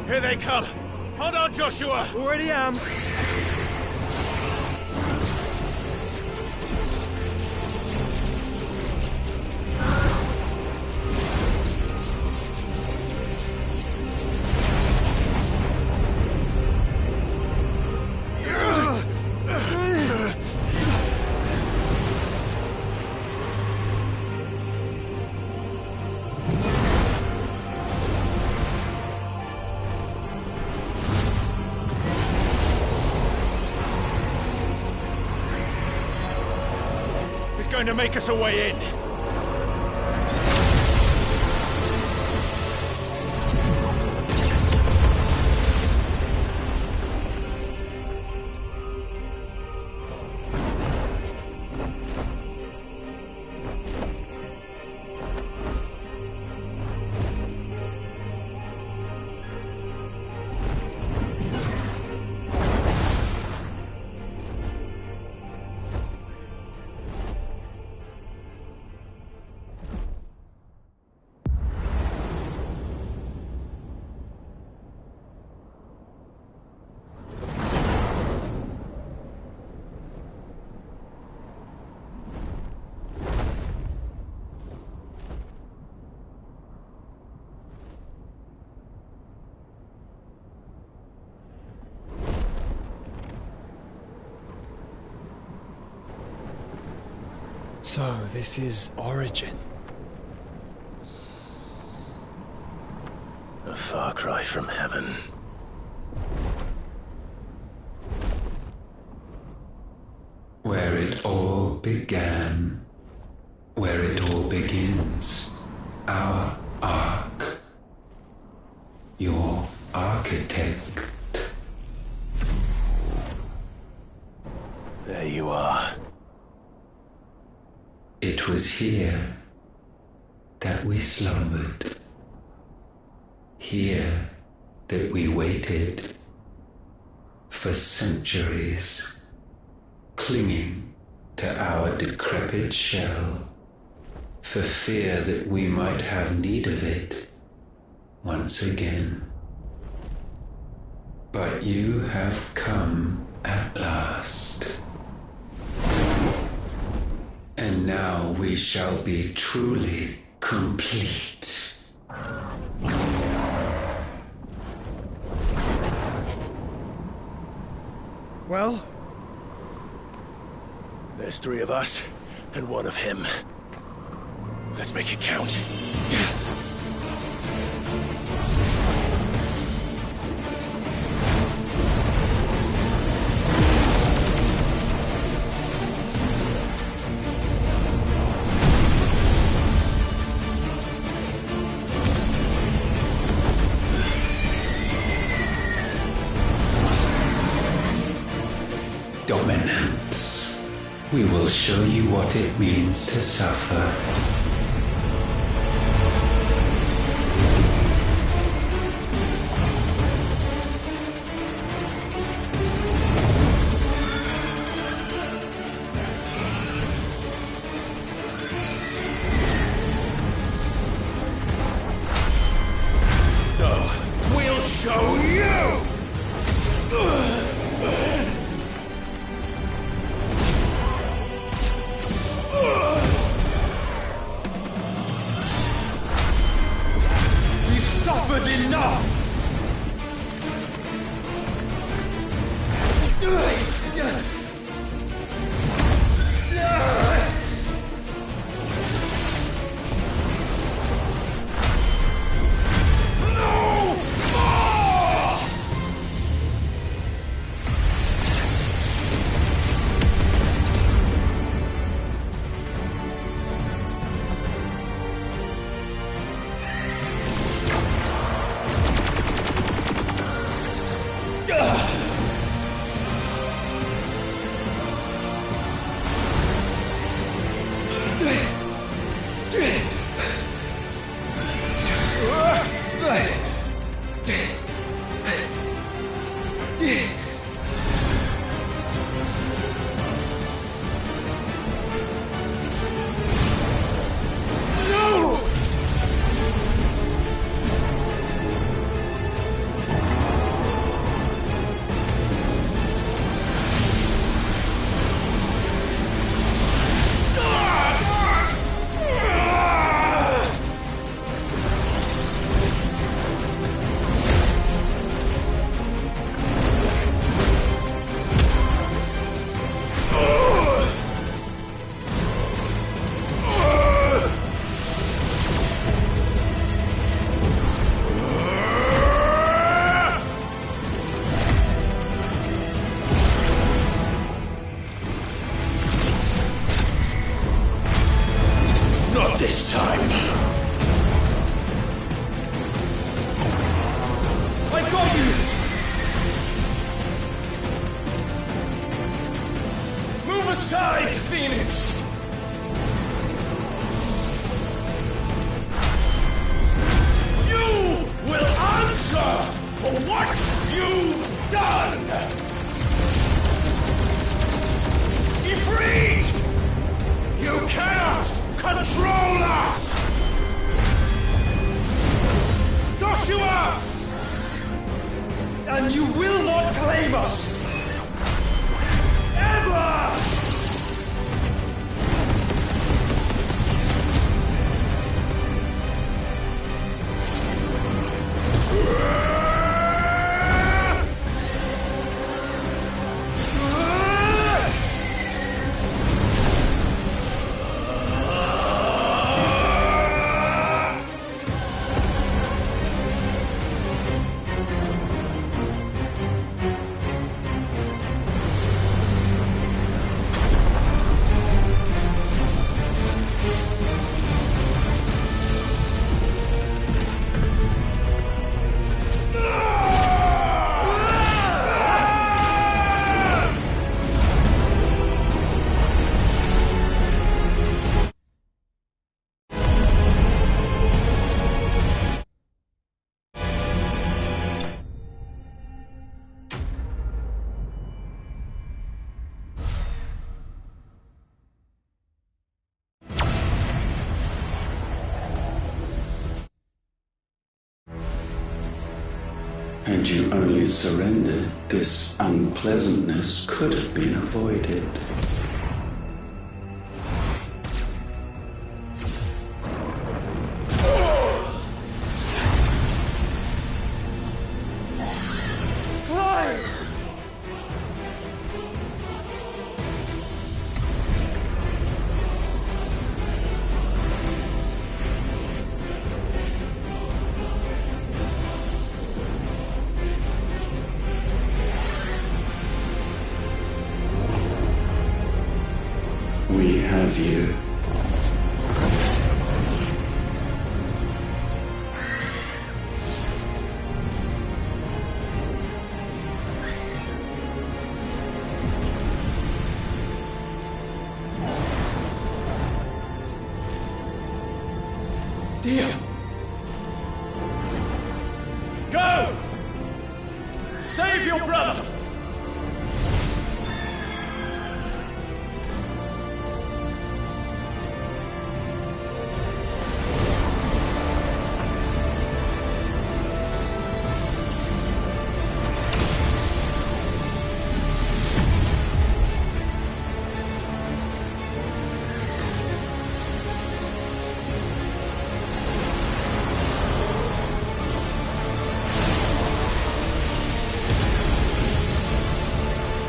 Here they come! Hold on, Joshua! Already am! He's going to make us a way in. So, this is Origin. A far cry from heaven. Where it all began, where it all begins, our ark, your architect. There you are. It was here that we slumbered, here that we waited for centuries, clinging to our decrepit shell, for fear that we might have need of it once again. But you have come at last. And now we shall be truly complete. Well? There's 3 of us, and 1 of him. Let's make it count. Dominance. We will show you what it means to suffer. No, we'll show you! Suffered enough! got you! Move aside, Phoenix! You will answer for what you've done! Be freed! You cannot control us! Joshua! And you will not claim us! Ever! Had you only surrendered, this unpleasantness could have been avoided. We have you. Dear! Go! Save your brother!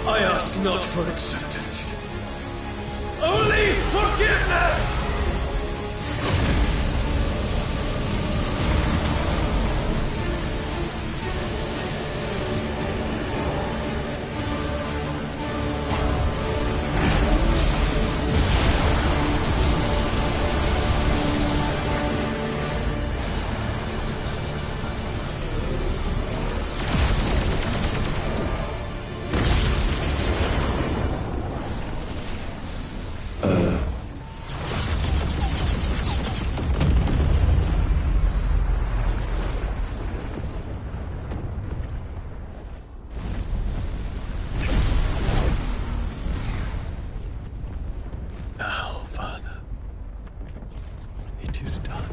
I ask not for acceptance, only forgiveness! Now, Father, it is done.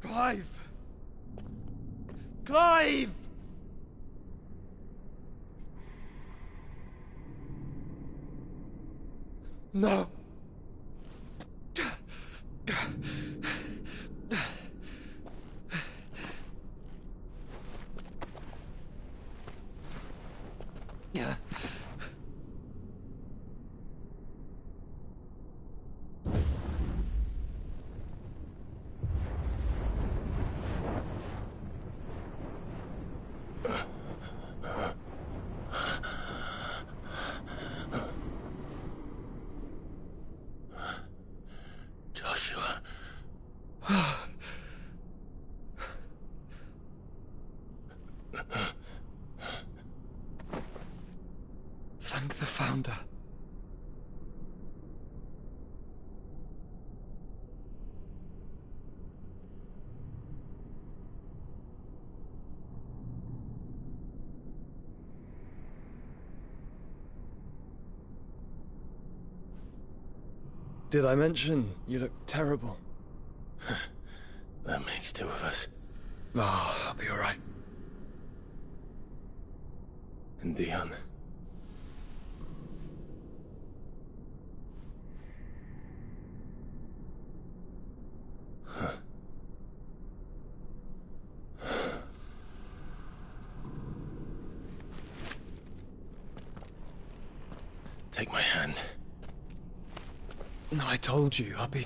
Clive! Clive! No. Thank the Founder. Did I mention you look terrible? That makes two of us. Oh, I'll be alright. And Dion? Take my hand. I told you, I'll be...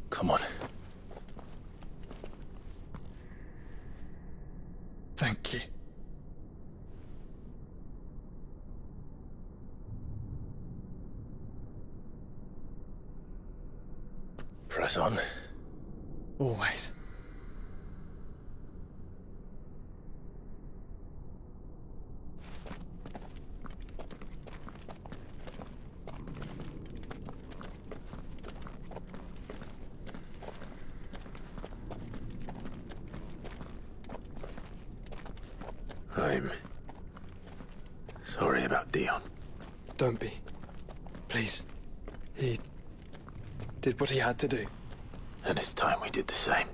Come on. Thank you. Press on. Always. I'm sorry about Dion. Don't be. Please. He did what he had to do. And it's time we did the same.